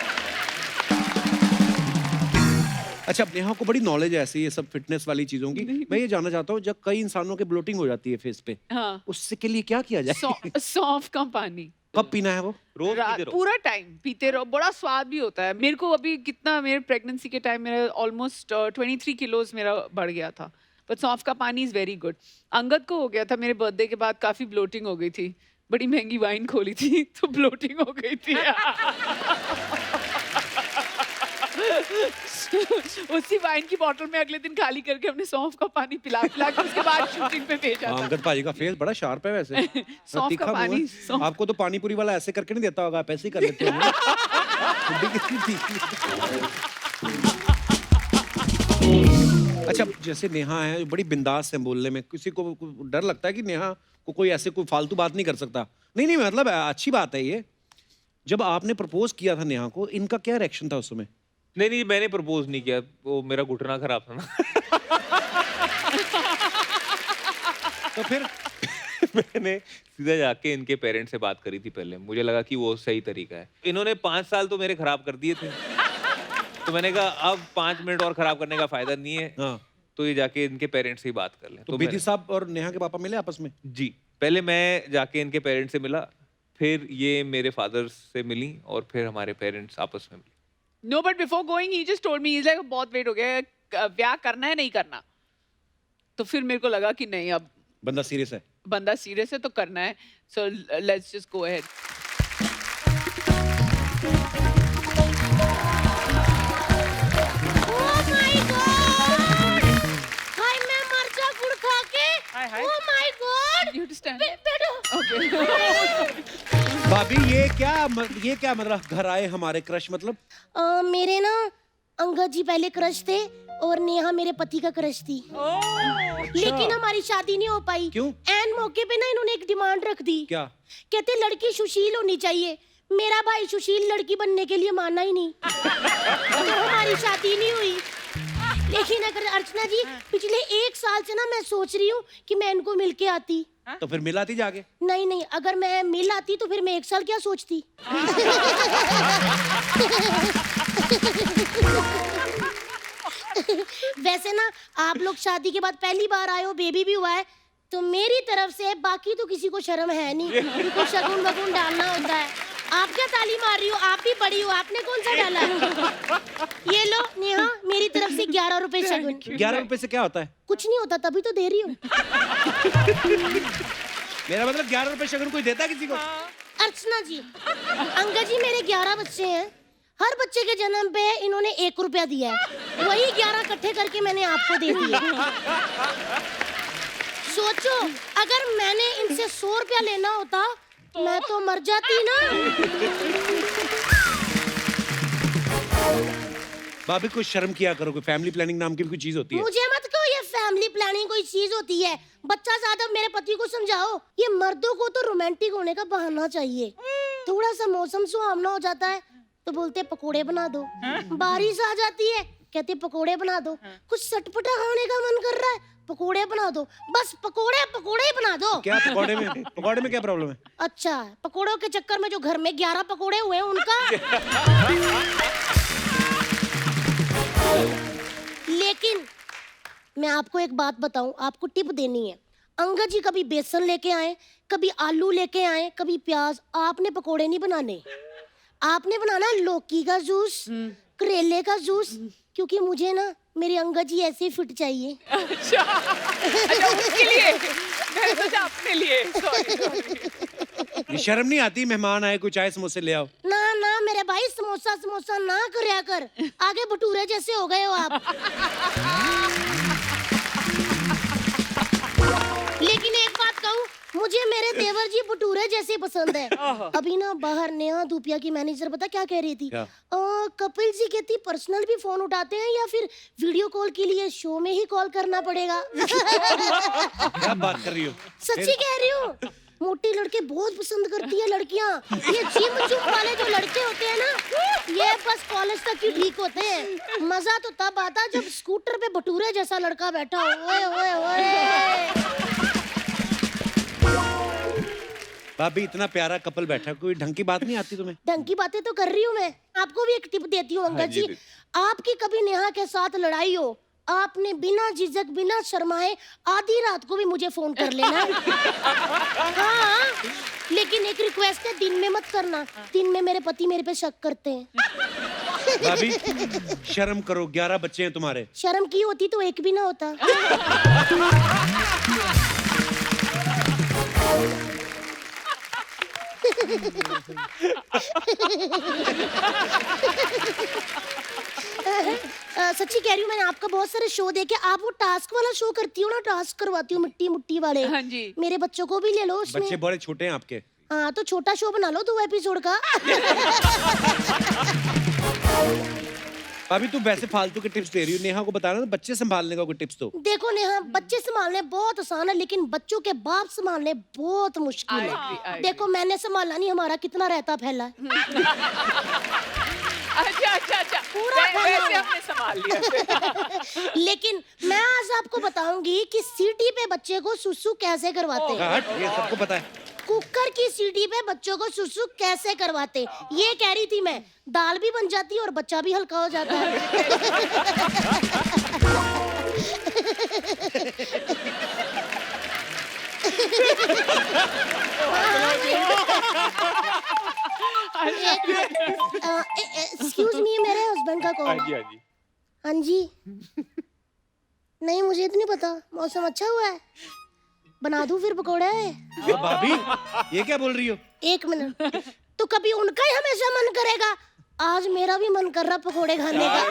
अच्छा, अब नेहा को बड़ी नॉलेज है ऐसी ये सब फिटनेस वाली चीजों की। मैं ये जानना चाहता हूँ, जब कई इंसानों के ब्लोटिंग हो जाती है फेस पे,
हाँ,
उससे के लिए क्या किया जाए?
सौंफ का पानी
कब पीना है वो?
रोज पीते रहो।
पूरा टाइम पीते रहो, बड़ा स्वाद भी होता है। मेरे को अभी कितना, मेरे प्रेगनेंसी के टाइम मेरा ऑलमोस्ट 23 किलोज मेरा बढ़ गया था, बट सौंफ का पानी इज वेरी गुड। अंगद को हो गया था मेरे बर्थडे के बाद, काफी ब्लोटिंग हो गई थी, बड़ी महंगी वाइन खोली थी तो ब्लोटिंग हो गई थी। उसी वाइन की बोतल में अगले दिन खाली करके हमने सौंफ का पानी पिला पिला के उसके बाद शूटिंग पे भेजा था।
अंगद भाई का फेस बड़ा शार्प है वैसे।
सौंफ
तीखा
का
मुंह है।
पानी, सौंफ।
आपको तो पानी पूरी वाला ऐसे करके नहीं देता होगा, आप ऐसे ही कर लेते हो। बुड्ढी कितनी तीखी। अच्छा, जैसे नेहा है, बड़ी बिंदास है बोलने में, किसी को डर लगता है कि नेहा को कोई ऐसे कोई फालतू बात नहीं कर सकता। नहीं नहीं, मतलब अच्छी बात है ये। जब आपने प्रपोज किया था नेहा को, इनका क्या रिएक्शन था उस समय?
नहीं, मैंने प्रपोज नहीं किया, वो मेरा घुटना खराब था ना।
तो फिर
मैंने सीधा जाके इनके पेरेंट्स से बात करी थी पहले, मुझे लगा कि वो सही तरीका है। इन्होंने 5 साल तो मेरे खराब कर दिए थे, तो मैंने कहा अब 5 मिनट और खराब करने का फायदा नहीं है।
हाँ,
तो ये जाके इनके पेरेंट्स से ही बात कर लें।
तो बेदी साहब और नेहा के पापा मिले आपस में?
जी, पहले मैं जाके इनके पेरेंट्स से मिला, फिर ये मेरे फादर से मिली, और फिर हमारे पेरेंट्स आपस में मिले।
No, but before going, he just told me, he's like, बहुत वेट हो गया, ब्याह करना है नहीं करना? तो फिर मेरे को लगा कि नहीं, अब
बंदा सीरियस है।
बंदा सीरियस है तो करना है, so let's just go ahead.
Oh my God! हाय, मैं मर जा गुड़ खा के।
हाय, हाय।
Oh my God!
You have to stand.
बैठो।
Okay.
भाभी, ये क्या मतलब घर आए हमारे क्रश मतलब?
मेरे ना अंगद जी पहले क्रश थे और नेहा मेरे पति का क्रश थी, लेकिन हमारी शादी नहीं हो पाई।
क्यों?
एन मौके पे ना इन्होंने एक डिमांड रख दी।
क्या?
कहते लड़की सुशील होनी चाहिए। मेरा भाई सुशील लड़की बनने के लिए माना ही नहीं, तो हमारी शादी नहीं हुई। लेकिन अगर अर्चना जी, पिछले 1 साल से ना मैं सोच रही हूँ कि मैं इनको मिल के आती।
तो फिर मिलाती जाके?
नहीं, अगर मैं मिल आती तो फिर मैं 1 साल क्या सोचती। वैसे ना आप लोग शादी के बाद पहली बार आए हो, बेबी भी हुआ है, तो मेरी तरफ से, बाकी तो किसी को शर्म है नहीं, उनको शगुन वगुन डालना होता है। आप क्या ताली मार रही हो? आप भी बड़ी हो, आपने कौन सा डाला है? ये लो नेहा, मेरी तरफ से 11 रुपए शगुन।
11 रुपए से क्या होता है?
कुछ नहीं होता, तभी तो दे रही हूँ।
मेरा मतलब 11 रुपए शगुन कोई देता है किसी को?
अर्चना जी, अंगद जी मेरे 11 बच्चे हैं, हर बच्चे के जन्म पे इन्होंने 1 रुपया दिया है, वही 11 इकट्ठे करके मैंने आपको दे दिया। सोचो, अगर मैंने इनसे 100 रुपया लेना होता तो मैं तो मर जाती ना।
भाभी, कुछ शर्म किया करो, कोई फैमिली प्लानिंग नाम की भी कोई चीज होती है।
मुझे मत कहो ये फैमिली प्लानिंग कोई चीज होती है। बच्चा ज्यादा, मेरे पति को समझाओ, ये मर्दों को तो रोमांटिक होने का बहाना चाहिए। थोड़ा सा मौसम सुहावना हो जाता है तो बोलते पकोड़े बना दो, बारिश आ जाती है कहते पकोड़े बना दो, कुछ चटपटा खाने का मन कर रहा है पकोड़े बना दो, बस पकोड़े ही बना दो।
क्या पकोड़े में क्या प्रॉब्लम है?
अच्छा, पकोड़ों के चक्कर में जो घर में 11 पकोड़े हुए हैं उनका। लेकिन मैं आपको एक बात बताऊं, आपको टिप देनी है। अंगद जी कभी बेसन लेके आए, कभी आलू लेके आए, कभी प्याज। आपने पकोड़े नहीं बनाने, आपने बनाना लौकी का जूस, करेले का जूस, क्योंकि मुझे ना मेरे अंगद जी ऐसे फिट चाहिए।
अच्छा, उसके लिए, मैं सोचा अपने लिए।
ये शर्म नहीं आती? मेहमान आए, कुछ चाय समोसे ले आओ।
ना मेरे भाई, समोसा ना करया कर, आगे भटूरे जैसे हो गए हो आप। लेकिन एक बात कहूँ, मुझे मेरे देवर जी भटूरे जैसे पसंद है। अभी ना बाहर नेहा धूपिया की मैनेजर पता क्या कह रही थी?
क्या?
कपिल जी कहती पर्सनल भी फोन उठाते हैं या फिर वीडियो कॉल के लिए शो में ही कॉल करना पड़ेगा?
क्या बात कर रही हो?
सच्ची कह रही हूँ। मोटी लड़के बहुत पसंद करती है लड़कियाँ। ये जिम जुम वाले जो लड़के होते हैं ना, ये बस कॉलेज तक ही ठीक होते हैं। मजा तो तब आता जब स्कूटर पे भटूरे जैसा लड़का बैठा हो। ओए ओए ओए।
भाभी इतना प्यारा कपल बैठा, कोई ढंग की बात नहीं आती तुम्हें?
ढंग की बातें तो कर रही हूँ मैं। आपको भी एक टिप देती हूँ अंगद जी। आपकी कभी नेहा के साथ लड़ाई हो, आपने बिना झिझक बिना शर्माए आधी रात को भी मुझे फोन कर लेना। हाँ, लेकिन एक रिक्वेस्ट है, दिन में मत करना। दिन में मेरे पति मेरे पे शक करते हैं।
भाभी शर्म करो, 11 बच्चे हैं तुम्हारे।
शर्म की होती तो एक भी ना होता। सच्ची कह रही हूँ, मैंने आपका बहुत सारे शो देखे। आप वो टास्क वाला शो करती हो ना, टास्क करवाती हो मिट्टी मुट्टी वाले।
हाँ जी।
मेरे बच्चों को भी ले लो उसमें।
बच्चे बड़े छोटे हैं आपके।
हाँ, तो छोटा शो बना लो 2 एपिसोड का।
भाभी तू वैसे फालतू के टिप्स दे रही हो, नेहा को बताना ना बच्चे संभालने का कोई टिप्स तो।
देखो नेहा, बच्चे संभालने बहुत आसान है, लेकिन बच्चों के बाप संभालने बहुत मुश्किल
I
है।
agree.
देखो मैंने संभाला नहीं, हमारा कितना रहता फैला है।
अच्छा
पूरा
वैसे हमने संभाल लिया।
लेकिन मैं आज आपको बताऊंगी कि सीटी पे बच्चे को सुसु कैसे करवाते हैं।
हट, ये सबको पता है।
कुकर की सीटी पे बच्चों को सुसु कैसे करवाते, ये कह रही थी मैं। दाल भी बन जाती है और बच्चा भी हल्का हो जाता है। एक्सक्यूज मी, मेरे हस्बैंड का कॉल।
हाँ जी।
हाँ जी। नहीं, मुझे तो नहीं पता। मौसम अच्छा हुआ है, बना दूं फिर पकोड़े?
भाभी ये क्या बोल रही हो?
1 मिनट। तो कभी उनका ही हमेशा मन करेगा, आज मेरा भी मन कर रहा पकोड़े खाने का।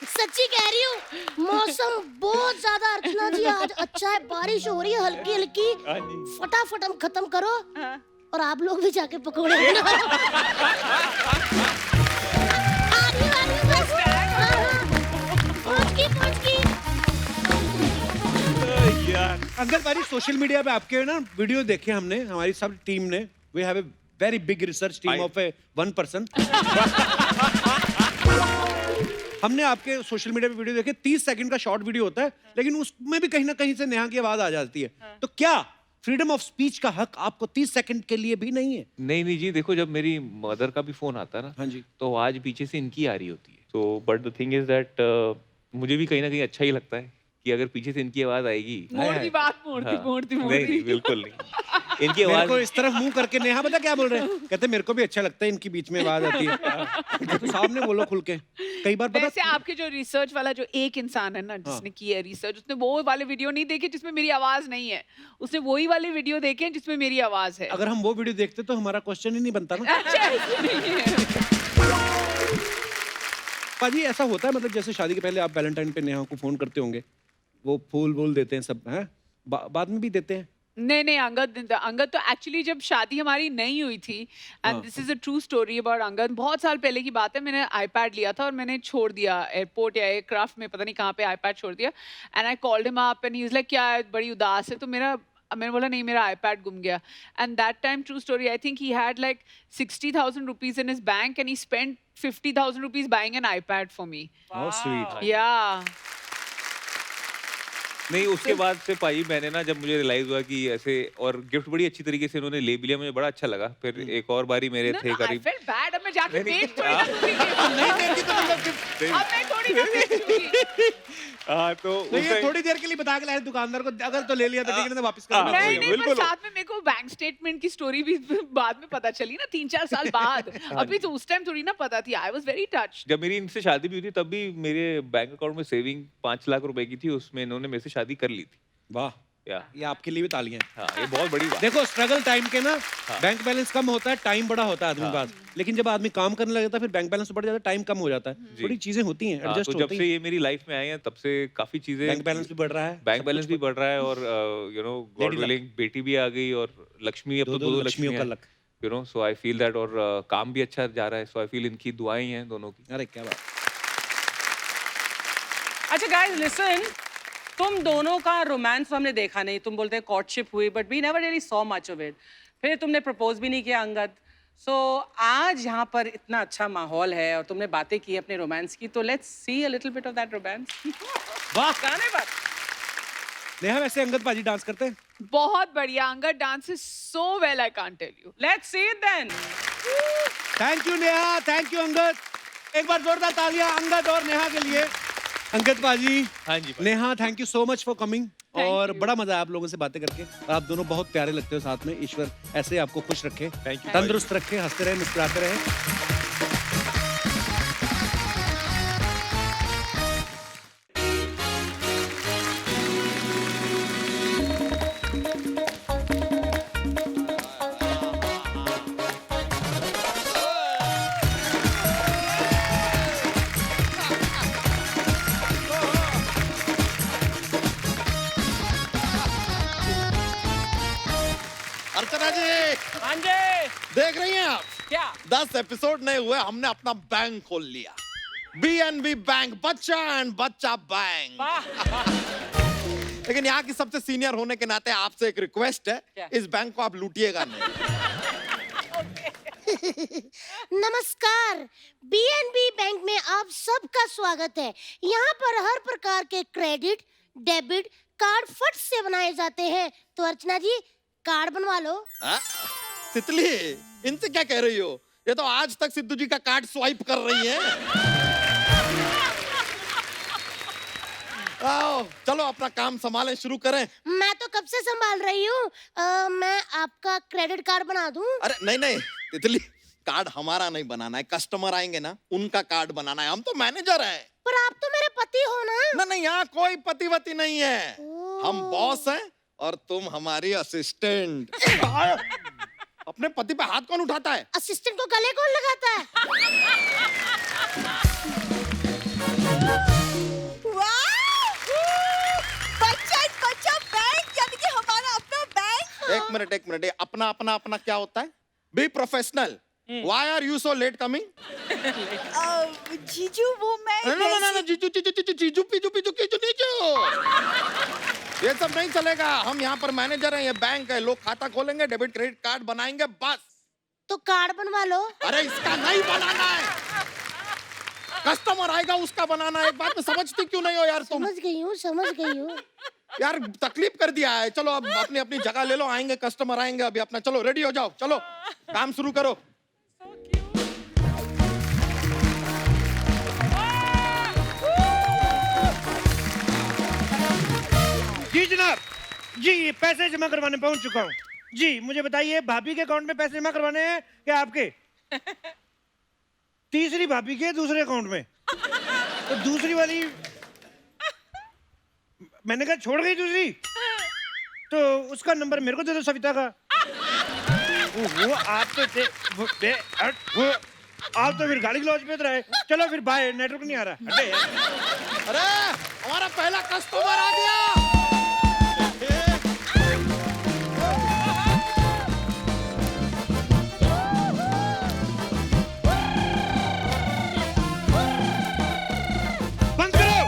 सच्ची कह रही हूँ, मौसम बहुत ज्यादा अर्चना जी आज अच्छा है, बारिश हो रही है हल्की हल्की। फटाफट हम खत्म करो और आप लोग भी जाके पकोड़े बनाओ। आ रही हूँ बस। पहुंच गई।
अंकल भाई सोशल मीडिया पे आपके ना वीडियो देखे हमने, हमारी सब टीम ने। We have a very big research team of a 1 person. हमने आपके सोशल मीडिया पे वीडियो देखे, 30 सेकंड का शॉर्ट वीडियो होता है, लेकिन उसमें भी कहीं ना कहीं से नेहा की आवाज आ जाती है। तो क्या फ्रीडम ऑफ स्पीच का हक आपको 30 सेकंड के लिए भी नहीं है?
नहीं जी, देखो जब मेरी मदर का भी फोन आता है ना,
हाँ जी।
तो आवाज पीछे से इनकी आ रही होती है। तो but the thing is that मुझे भी कहीं ना कहीं अच्छा ही लगता है कि अगर पीछे से इनकी आवाज आएगी।
मूर्ति बात मूर्ति
हाँ,
मूर्ति
नहीं
मूर्ति।
बिल्कुल नहीं। इनकी
मेरे
आवाज
को इस तरफ मुंह करके नेहा पता क्या बोल रहे हैं? कहते मेरे को भी अच्छा लगता है इनकी बीच में आवाज आती है। तो सामने बोलो खुल के। कई बार
वैसे
पता
आपके जो रिसर्च वाला जो एक इंसान है ना जिसने की है रिसर्च, उसने वो वाले वीडियो नहीं देखे जिसमें मेरी आवाज नहीं है, उसने वही वाले वीडियो देखे हैं जिसमें मेरी आवाज है।
अगर हम वो वीडियो देखते तो हमारा क्वेश्चन ही नहीं बनता ना।
अच्छा, ऐसे नहीं है।
पाजी ऐसा होता है, मतलब जैसे शादी के पहले आप वैलेंटाइन पे नेहा को फोन करते होंगे, वो फूल वूल देते हैं सब हैं, बाद में भी देते हैं?
नहीं अंगद तो एक्चुअली जब शादी हमारी नहीं हुई थी, and this is a true story about Angad. बहुत साल पहले की बात है, मैंने आईपैड लिया था और मैंने छोड़ दिया एयरपोर्ट या एयरक्राफ्ट में, पता नहीं कहाँ पे आईपैड छोड़ दिया। And I called him up and he was like क्या बड़ी उदास है, तो मैंने बोला नहीं मेरा आईपैड गुम गया। And that time true story, I think he had like 60,000 rupees in his bank and he spent 50,000 rupees buying an iPad for me.
How sweet.
या
नहीं, उसके बाद से पाई मैंने ना, जब मुझे रियलाइज हुआ कि ऐसे, और गिफ्ट बड़ी अच्छी तरीके से उन्होंने ले भी लिया, मुझे बड़ा अच्छा लगा। फिर एक और बारी मेरे थे
आई
करीब।
फेल्ट बैड, अब मैं जाके
नहीं,
बेच थोड़ी ना दूंगी gift। अब मैं थोड़ी ना बेचूंगी।
हाँ, तो
नहीं,
उस
ये
time-
थोड़ी देर के लिए बता के लाए दुकानदार को, अगर तो ले लिया तो ठीक है, नहीं तो वापस कर देना।
नहीं नहीं, पर
बिल्कुल।
साथ में मेरे को बैंक स्टेटमेंट की स्टोरी भी बाद में पता चली ना, 3-4 साल बाद। अभी तो उस टाइम थोड़ी ना पता थी। I was very touched.
जब मेरी इनसे शादी भी हुई थी, तब भी मेरे बैंक अकाउंट में सेविंग 5 लाख रुपए की थी, उसमें इन्होंने मेरे से शादी कर ली थी।
वाह।
या
ये आपके लिए भी तालियां हैं।
हाँ, ये बहुत बड़ी बात।
देखो स्ट्रगल टाइम के ना
हाँ।
बैंक बैलेंस कम होता है, टाइम बड़ा होता है आदमी के पास, लेकिन जब आदमी काम करने लगता है फिर बैंक बैलेंस बढ़ जाता है, टाइम कम हो जाता है, थोड़ी चीजें होती हैं,
हाँ,
एडजस्ट
तो जब
होती
से
हैं।
ये मेरी लाइफ में आई है तब से काफी चीजें,
बैंक बैलेंस भी बढ़ रहा है,
बैंक बैलेंस भी बढ़ रहा है, और you know God
Lady luck.
Willing बेटी भी आ गई, और लक्ष्मी, अब तो
दो
दो
लक्ष्मियों
लक्ष्मी
का
है,
luck.
You know, so I feel that, और काम भी अच्छा जा रहा है, सो आई फील इनकी दुआएं ही हैं दोनों की।
अरे क्या बात।
अच्छा गाइस लिसन, तुम दोनों का रोमांस हमने देखा नहीं, तुम बोलते हैं कॉर्टशिप हुई, but we never really saw much of it. फिर तुमने प्रपोज भी नहीं किया अंगद। सो आज यहाँ पर इतना अच्छा माहौल है और तुमने बातें की अपने रोमांस की, तो let's see a little bit of that romance.
वाह
गाने पर
नेहा, वैसे अंगद पाजी डांस करते हैं?
बहुत बढ़िया, Angad dances so well, I can't tell you.
Let's see it then.
Thank you Neha, thank you Angad. एक बार जोरदार तालियां अंगद और नेहा के लिए। अंगद पाजी,
हाँ जी,
Neha, thank you so much for coming,
Thank
और
you.
बड़ा मजा आया आप लोगों से बातें करके, और आप दोनों बहुत प्यारे लगते हो साथ में। ईश्वर ऐसे ही आपको खुश रखे,
Thank you.
तंदुरुस्त रखे, हंसते रहे, मुस्कुराते रहे।
अर्चना जी,
हाँ जी,
देख रही हैं आप,
क्या
10 एपिसोड नहीं हुए, हमने अपना बैंक खोल लिया, BNB बैंक, बच्चा एंड बच्चा बैंक।
वाह।
लेकिन यहाँ की सबसे सीनियर होने के नाते आपसे एक रिक्वेस्ट है,
क्या?
इस बैंक को आप लूटिएगा नहीं।
नमस्कार, BNB बैंक में आप सबका स्वागत है। यहाँ पर हर प्रकार के क्रेडिट, डेबिट कार्ड फट से बनाए जाते हैं। तो अर्चना जी, कार्ड बनवा लो।
हाँ? तितली, इनसे क्या कह रही हो? ये तो आज तक सिद्धू जी का कार्ड स्वाइप कर रही है। आओ, चलो अपना काम संभालें, शुरू करें।
मैं तो कब से संभाल रही हूँ। मैं आपका क्रेडिट कार्ड बना दूँ?
अरे नहीं नहीं तितली, कार्ड हमारा नहीं बनाना है, कस्टमर आएंगे ना उनका कार्ड बनाना है, हम तो मैनेजर हैं।
पर आप तो मेरे पति हो ना।
ना नहीं, यहाँ कोई पतिवती नहीं है,
ओह।
हम बॉस हैं और तुम हमारी असिस्टेंट। अपने पति पे हाथ कौन उठाता है?
असिस्टेंट को गले कौन लगाता है?
बच्चा बैंक, यानी कि हमारा अपना बैंक।
एक मिनट, ये अपना अपना अपना क्या होता है? Be professional. Why are you so late coming?
जीजू, वो मैं
No, जीजू। ये सब नहीं चलेगा, हम यहाँ पर मैनेजर हैं, ये बैंक है, लोग खाता खोलेंगे, डेबिट क्रेडिट कार्ड बनाएंगे, बस।
तो कार्ड बनवा लो।
अरे इसका नहीं बनाना है, कस्टमर आएगा उसका बनाना है। एक बात में समझती क्यों नहीं हो यार तुम?
समझ गई हूँ।
यार तकलीफ कर दिया है। चलो अब अपनी अपनी जगह ले लो, आएंगे कस्टमर आएंगे अभी अपना। चलो रेडी हो जाओ, चलो काम शुरू करो।
जी जनाब, जी पैसे जमा करवाने पहुंच चुका हूँ। जी मुझे बताइए, भाभी के अकाउंट में पैसे जमा करवाने हैं क्या आपके? तीसरी भाभी के दूसरे अकाउंट में, तो दूसरी वाली मैंने कहा छोड़ गई दूसरी, तो उसका नंबर मेरे को दे दो, सविता का। वो आप तो वो आप तो फिर गाली गलौज पे रहे। चलो फिर बाय, नेटवर्क नहीं आ रहा। हटे यार।
अरे हमारा पहला कस्टमर आ गया।
बंद करो।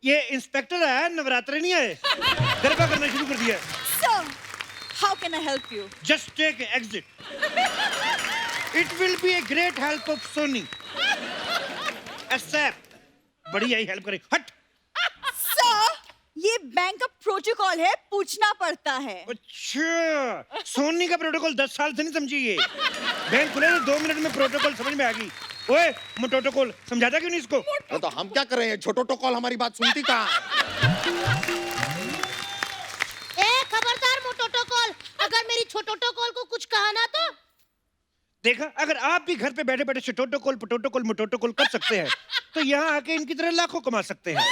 ये इंस्पेक्टर है, नवरात्रे नहीं आए, गरबा करना शुरू कर दिया।
Sir, how can I help you?
Just take exit. It will be a great help of Sony. Accept. बड़ी आई हेल्प करे। हट।
सर, ये बैंक का प्रोटोकॉल है, पूछना पड़ता है।
अच्छा, सोनी का प्रोटोकॉल 10 साल से नहीं समझी ये। बैंक खुले तो 2 मिनट में प्रोटोकॉल समझ में आ गई। ओए, प्रोटोकॉल समझाता क्यों नहीं इसको?
अरे तो हम क्या कर रहे हैं, छोटो हमारी बात सुनती कहाँ है?
खबरदार मोटोटोकॉल, अगर मेरी छोटोटोकॉल को कुछ कहा ना तो।
देखा, अगर आप भी घर पे बैठे बैठे छोटोटोकॉल, पोटोटोकॉल, मोटोटोकॉल कर सकते हैं, तो यहाँ आके इनकी तरह लाखों कमा सकते हैं।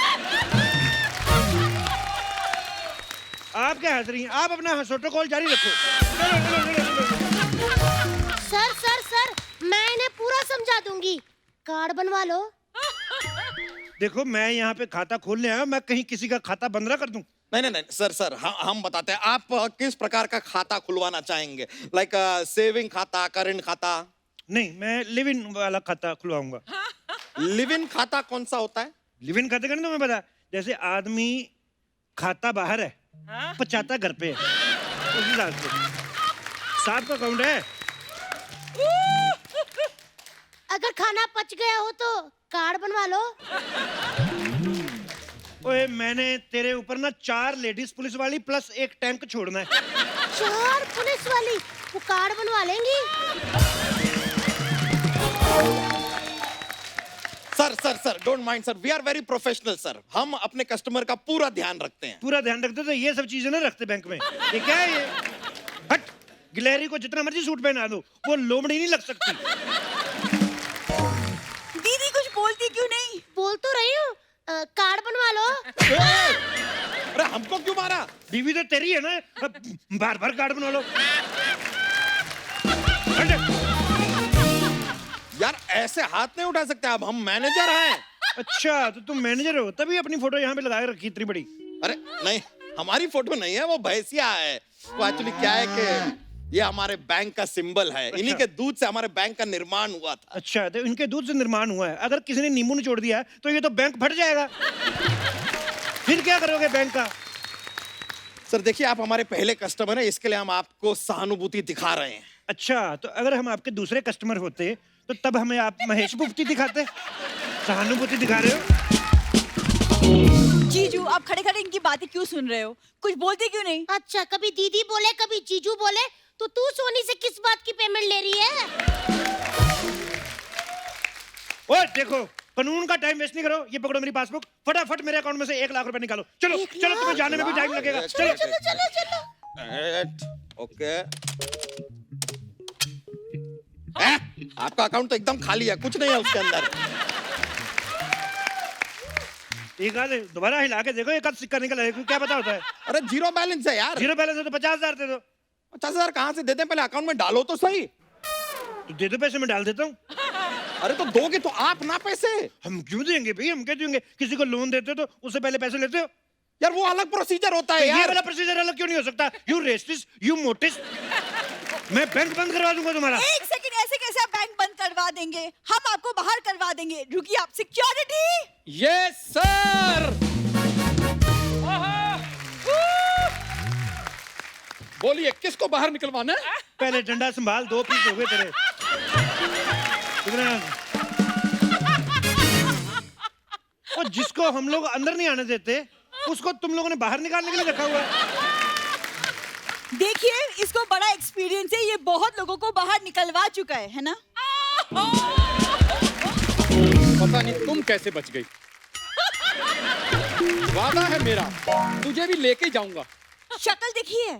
आप क्या हंस रही हैं? आप अपना प्रोटोकॉल जारी रखो। चलो, चलो, चलो, चलो।
सर सर सर, मैं इन्हें पूरा समझा दूंगी, कार्ड बनवा लो।
देखो, मैं यहाँ पे खाता खोलने आया, मैं कहीं किसी का खाता बंद ना कर दूं।
नहीं सर सर, हम बताते हैं आप किस प्रकार का खाता खुलवाना चाहेंगे, लाइक सेविंग खाता, करंट खाता?
नहीं, मैं लिव इन वाला खाता खुलवाऊंगा।
लिव इन खाता कौन सा होता है?
लिव इन खाते का नहीं तुम्हें पता? जैसे आदमी खाता बाहर है, पचाता घर पे है, उस हिसाब से साहब का अकाउंट है।
अगर खाना पच गया हो तो कार्ड बनवा लो।
ओए, मैंने तेरे ऊपर ना 4 लेडीज पुलिस वाली प्लस 1 टैंक छोड़ना है।
4 पुलिस वाली, वो कार्ड बनवा लेंगी।
Sir don't mind sir, we are very professional sir, हम अपने कस्टमर का पूरा ध्यान रखते हैं।
पूरा ध्यान रखते तो ये सब चीजें ना रखते बैंक में। ये क्या है ये? हट, गिलहरी को जितना मर्जी सूट पहना दो, वो लोमड़ी नहीं लग सकती।
दीदी कुछ बोलती क्यों नहीं?
बोल तो रही हूँ, कार्ड बनवा लो।
अरे हमको क्यों मारा?
बीवी तो तेरी है ना, बार बार कार्ड बना लो। हट।
यार ऐसे हाथ नहीं उठा सकते आप, हम मैनेजर हैं।
अच्छा, तो तुम मैनेजर हो, तभी अपनी फोटो यहाँ पे लगा के रखी इतनी बड़ी।
अरे नहीं, हमारी फोटो नहीं है, वो भैंसिया है। वो एक्चुअली क्या है कि ये हमारे बैंक का सिंबल है।
अच्छा।
इन्हीं के दूध से हमारे बैंक का निर्माण हुआ था।
अच्छा, तो इनके दूध से निर्माण हुआ है। अगर किसी ने नींबू निचोड़ दिया है, तो ये तो बैंक फट जाएगा। फिर क्या करोगे बैंक का?
सर देखिए, आप हमारे पहले कस्टमर हैं, इसके लिए हम आपको सहानुभूति दिखा रहे हैं।
अच्छा, तो अगर हम आपके दूसरे कस्टमर होते तो तब हमें आप महेश मुफ्ती दिखाते। सहानुभूति दिखा रहे हो?
जीजू, आप खड़े खड़े इनकी बातें क्यों सुन रहे हो? कुछ बोलते क्यों नहीं?
अच्छा, कभी दीदी बोले कभी जीजू बोले, तो तू सोनी से किस बात की पेमेंट ले रही है?
ओए देखो, कानून का टाइम वेस्ट नहीं करो। ये पकड़ो मेरी पासबुक, फटाफट मेरे अकाउंट में से 1 लाख रुपए निकालो। चलो
1
चलो,
लाख?
तुम्हें जाने में भी टाइम लगेगा।
चलो
चलो
चलो चलो चलो।
ओके। आपका अकाउंट तो एकदम खाली है, कुछ नहीं है उसके अंदर।
एक आध दोबारा हिला के देखो, एक आध सिक्का निकल आएगा, क्या पता होता है।
अरे जीरो बैलेंस है यार।
जीरो बैलेंस है तो 50,000 दे दो।
50,000 कहाँ से देते हैं? पहले अकाउंट में डालो तो सही।
तो दे दो पैसे, मैं डाल देता हूँ।
अरे तो दोगे तो आप ना पैसे।
हम क्यों देंगे भाई? हम क्या देंगे? किसी को लोन देते हो तो उससे पहले पैसे लेते हो।
यार वो अलग प्रोसीजर होता है
तो ये
यार।
वाला प्रोसीजर अलग क्यों नहीं हो सकता? यू रेसिस्ट, यू मोटिस्ट। मैं बैंक बंद करवा दूंगा तुम्हारा।
एक सेकंड, ऐसे कैसे आप बैंक बंद करवा देंगे? हम आपको बाहर करवा देंगे। रुकिए, आप सिक्योरिटी।
Yes sir. बोलिए, किसको बाहर निकलवाना है?
पहले डंडा संभाल, 2 पीस हो गए तेरे। और जिसको हम लोग अंदर नहीं आने देते, उसको तुम लोगों ने बाहर निकालने के लिए रखा हुआ है।
देखिए, इसको बड़ा एक्सपीरियंस है, ये बहुत लोगों को बाहर निकलवा चुका है ना?
पता नहीं तुम कैसे बच गई। वादा है मेरा, तुझे भी लेके जाऊंगा।
शक्ल देखिए।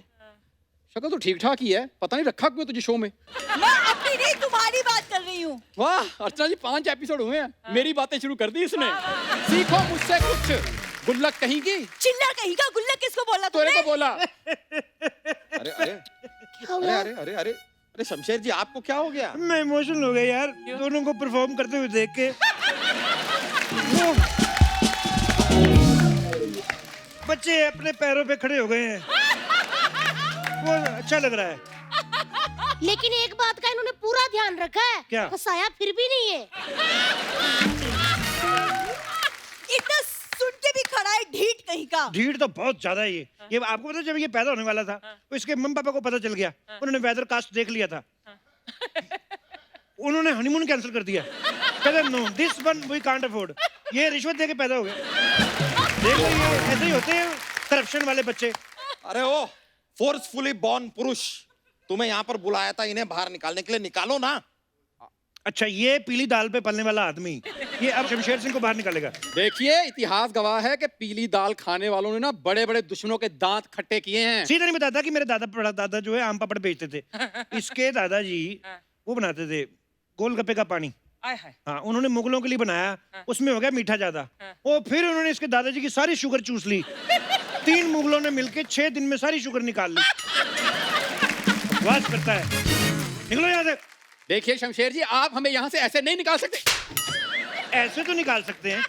शक्ल तो ठीक ठाक ही है, पता नहीं रखा क्यों तुझे शो में।
मैं अपनी नहीं, तुम्हारी बात कर रही हूँ।
वाह अर्चना जी, 5 एपिसोड हुए हैं, मेरी बातें शुरू कर दी इसने। सीखो मुझसे कुछ। गुल्लक कहीं की।
चिल्लर कहीं का। गुल्लक किसको बोला
तेरे
तुमने?
को बोला।
अरे अरे
क्या हुआ?
अरे अरे अरे अरे शमशेर जी, आपको क्या हो गया?
मैं इमोशनल हो गया यार, दोनों को परफॉर्म करते हुए देख के। बच्चे अपने पैरों पे खड़े हो गए हैं, वो अच्छा लग रहा है।
लेकिन एक बात का इन्होंने पूरा ध्यान रखा है।
क्या?
फंसाया फिर भी नहीं है।
इतना सुन के भी खड़ा है, ढीठ कहीं का।
ढीठ तो बहुत ज्यादा है ये आपको पता है, जब ये पैदा होने वाला था तो इसके मम्मी पापा को पता चल गया, उन्होंने वेदर कास्ट देख लिया था। उन्होंने हनीमून कैंसिल कर दिया। कहते no, this one we can't afford. ये रिश्वत दे के पैदा हो गए। देख लो, ये ऐसे ही होते हैं करप्शन वाले बच्चे।
अरे ओ फोर्सफुली बॉर्न पुरुष, तुम्हें यहाँ पर बुलाया था इन्हें बाहर निकालने के लिए, निकालो ना।
अच्छा, ये पीली दाल पे पलने वाला आदमी, ये अब शमशेर सिंह को बाहर निकालेगा।
देखिए, इतिहास गवाह है कि पीली दाल खाने वालों ने ना बड़े बड़े दुश्मनों के दांत खट्टे किए हैं।
सीधा नहीं बताता कि मेरे दादा परदादा जो है आम पापड़ बेचते थे। इसके दादाजी वो बनाते थे गोलगप्पे का पानी।
आय हाय।
हाँ, उन्होंने मुगलों के लिए बनाया, उसमें हो गया मीठा ज्यादा। और फिर उन्होंने इसके दादाजी की सारी शुगर चूस ली। 3 मुगलों ने मिलके 6 दिन में सारी शुगर निकाल ली। बकवास करता है, निकलो यहाँ से।
देखिए शमशेर जी, आप हमें यहाँ से ऐसे नहीं निकाल सकते।
ऐसे तो निकाल सकते हैं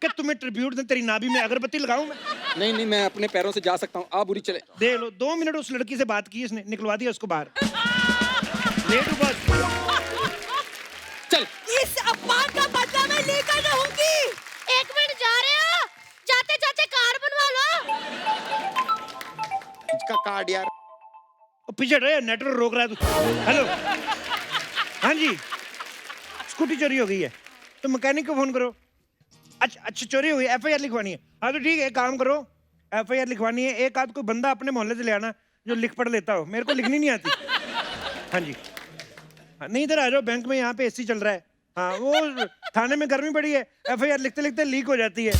कि तुम्हें ट्रिब्यूट दें, तेरी नाभि में अगरबत्ती लगाऊं मैं?
नहीं नहीं, मैं अपने पैरों से जा सकता हूँ, आप बुरी चले।
दे लो, 2 मिनट उस लड़की से बात की, इसने निकलवा दिया उसको बाहर। लेट बस।
चल।
इस अपमान का बदला मैं लेकर रहूंगी।
1 मिनट, जा रहे हो? जाते जाते कार्ड बनवा लो।
इसका कार्ड यार।
पीछे रहे, नेटवर्क रोक रहा है तू। हेलो, हाँ जी, स्कूटी चोरी हो गई है तो मैकेनिक को फोन करो। अच्छा चोरी हो गई, FIR लिखवानी है। हाँ तो ठीक है, एक काम करो, FIR लिखवानी है। एक आध कोई बंदा अपने मोहल्ले से ले आना जो लिख पढ़ लेता हो, मेरे को लिखनी नहीं आती। हाँ जी, हाँ, नहीं इधर आ जाओ, बैंक में यहाँ पे AC चल रहा है। हाँ, वो थाने में गर्मी पड़ी है, FIR लिखते लिखते लीक हो जाती है।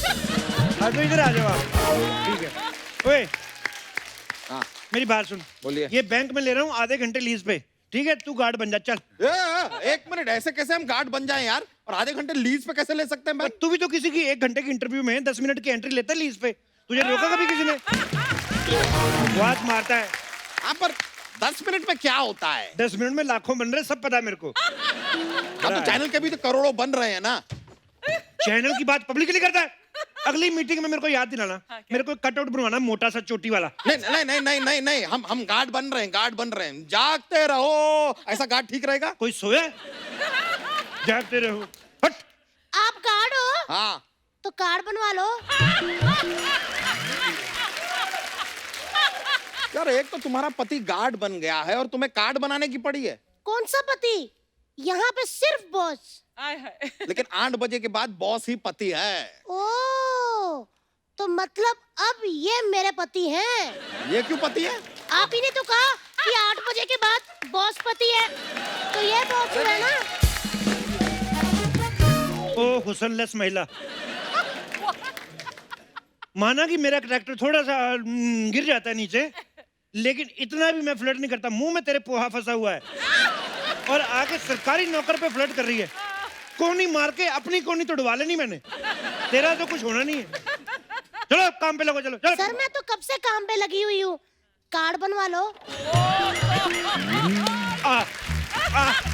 हाँ तो इधर आ जाओ आप। ठीक है। ओए,
हाँ
मेरी बात सुन,
बोलिए।
ये बैंक में ले रहा हूँ आधे घंटे लीज पे, ठीक है? तू गार्ड बन जा, चल।
1 मिनट, ऐसे कैसे हम गार्ड बन जाएं यार? और आधे घंटे लीज पे कैसे ले सकते हैं भाई?
तू भी तो किसी की 1 घंटे की इंटरव्यू में 10 मिनट की एंट्री लेता है लीज पे, तुझे रोका कभी किसी ने? बात मारता है।
हाँ, पर 10 मिनट में क्या होता है?
10 मिनट में लाखों बन रहे, सब पता है मेरे को।
हाँ, तो चैनल के भी तो करोड़ों बन रहे हैं ना।
चैनल की बात पब्लिकली करता है। अगली मीटिंग में मेरे को याद दिलाना, मेरे को कटआउट बनवाना मोटा सा चोटी वाला।
नहीं नहीं नहीं नहीं नहीं नहीं, हम गार्ड बन रहे हैं, गार्ड बन रहे हैं। जागते रहो, ऐसा गार्ड ठीक रहेगा?
कोई सोया? जागते रहो। हट।
आप कार्ड हो
हाँ।
तो कार्ड बनवा लो।
यार, एक तो तुम्हारा पति गार्ड बन गया है और तुम्हें कार्ड बनाने की पड़ी है।
कौन सा पति? यहाँ पे सिर्फ बॉस।
आय हाय।
लेकिन 8 बजे के बाद बॉस ही पति है।
ओ, तो मतलब अब ये मेरे पति हैं।
ये क्यों पति है?
आप ही ने तो कहा कि 8 बजे के बाद बॉस पति है, तो ये बॉस हुआ ना।
ओ हुस्नलेस महिला। माना कि मेरा कैरेक्टर थोड़ा सा गिर जाता है नीचे, लेकिन इतना भी मैं फ्लर्ट नहीं करता। मुंह में तेरे पोहा फंसा हुआ है और आगे सरकारी नौकर पे फ्लर्ट कर रही है। कोनी मार के अपनी कोनी तोड़वा लेनी मैंने, तेरा तो कुछ होना नहीं है। चलो काम पे लगो, चलो चलो।
सर मैं तो कब से काम पे लगी हुई हूँ, कार्ड बनवा लो।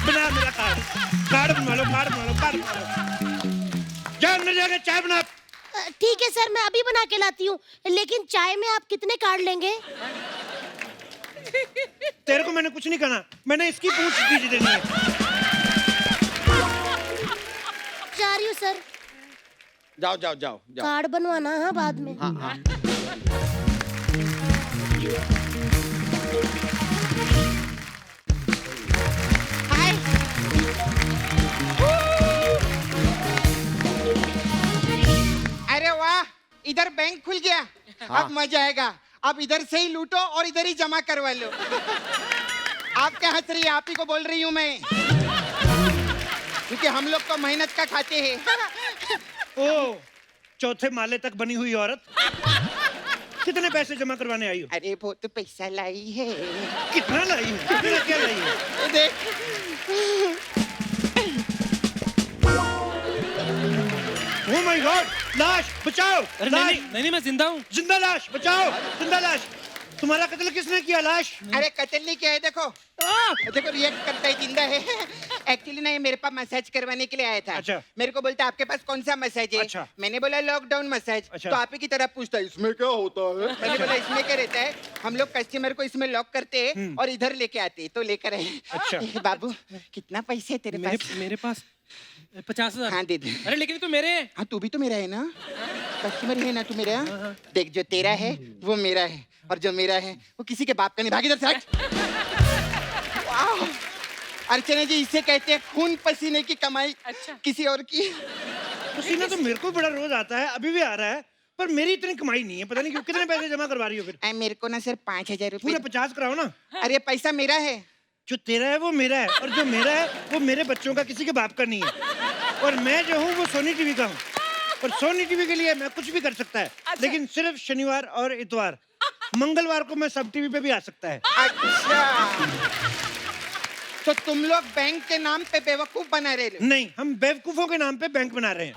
बना मेरा कार्ड बनवा लो, कार्ड बनवा लो, कार्ड बनवा लो। जा अंदर जाके चाय बना।
ठीक है सर, मैं अभी बना के लाती हूँ, लेकिन चाय में आप कितने कार्ड लेंगे?
तेरे को मैंने कुछ नहीं कहना, मैंने इसकी पूछ दीजिए देनी है।
जा रही हूँ सर।
जाओ जाओ जाओ जाओ।
कार्ड बनवाना हाँ बाद में।
हाँ हाँ।
अरे वाह, इधर बैंक खुल गया। अब मजा आएगा। अब इधर से ही लूटो और इधर ही जमा करवा लो। आप क्या हंस रही है? आप ही को बोल रही हूँ मैं, क्योंकि हम लोग तो मेहनत का खाते हैं।
ओ, चौथे माले तक बनी हुई औरत, कितने पैसे जमा करवाने आई हो?
अरे वो तो पैसा लाई है।
कितना लाई हो? कितना क्या लाई हो?
देख,
Oh my God! लाश बचाओ!
अरे
लाश!
नहीं मैं जिंदा हूँ।
जिंदा लाश बचाओ! जिंदा लाश! तुम्हारा कत्ल किसने किया? लाश?
अरे कत्ल नहीं किया है, देखो देखो रिएक्ट करता है, जिंदा है। एक्चुअली ना ये मेरे पास मसाज करवाने के लिए आया था।
अच्छा।
मेरे को बोलता आपके पास कौन सा मसाज है?
अच्छा।
मैंने बोला लॉकडाउन मसाज।
अच्छा।
तो आप ही की तरफ पूछता है इसमें क्या होता है? मैंने बोला इसमें क्या रहता है, हम लोग कस्टमर को इसमें लॉक करते हैं और इधर लेके आते हैं, तो लेकर आए।
अच्छा।
बाबू कितना पैसे है तेरे पास?
मेरे पास 50,000।
हाँ दे दे।
अरे लेकिन तू मेरे है।
हाँ तू भी तो मेरा है ना, कस्टमर ही है ना तू मेरा। देख, जो तेरा है वो मेरा है और जो मेरा है वो किसी के बाप का नहीं। भाग इधर से, हट। वाह, अर्चना जी इसे कहते हैं खून पसीने की कमाई।
अच्छा।
किसी और की
पसीना तो मेरे को बड़ा रोज आता है, अभी भी आ रहा है, पर मेरी इतनी कमाई नहीं है। पता नहीं क्यों। कितने पैसे जमा करवा रही हो फिर?
मेरे को ना सिर्फ 5,000
पूरे
रुपए।
50 कराओ ना।
अरे पैसा मेरा है।
जो तेरा है वो मेरा है, और जो मेरा है वो मेरे बच्चों का, किसी के बाप का नहीं है। और मैं जो हूँ वो सोनी टीवी का हूँ, और सोनी टीवी के लिए मैं कुछ भी कर सकता है।
अच्छा।
लेकिन सिर्फ शनिवार और इतवार, मंगलवार को मैं सब टीवी पे भी आ सकता है।
अच्छा, तो तुम लोग बैंक के नाम पे बेवकूफ बना रहे हो।
नहीं, हम बेवकूफों के नाम पे बैंक बना रहे हैं।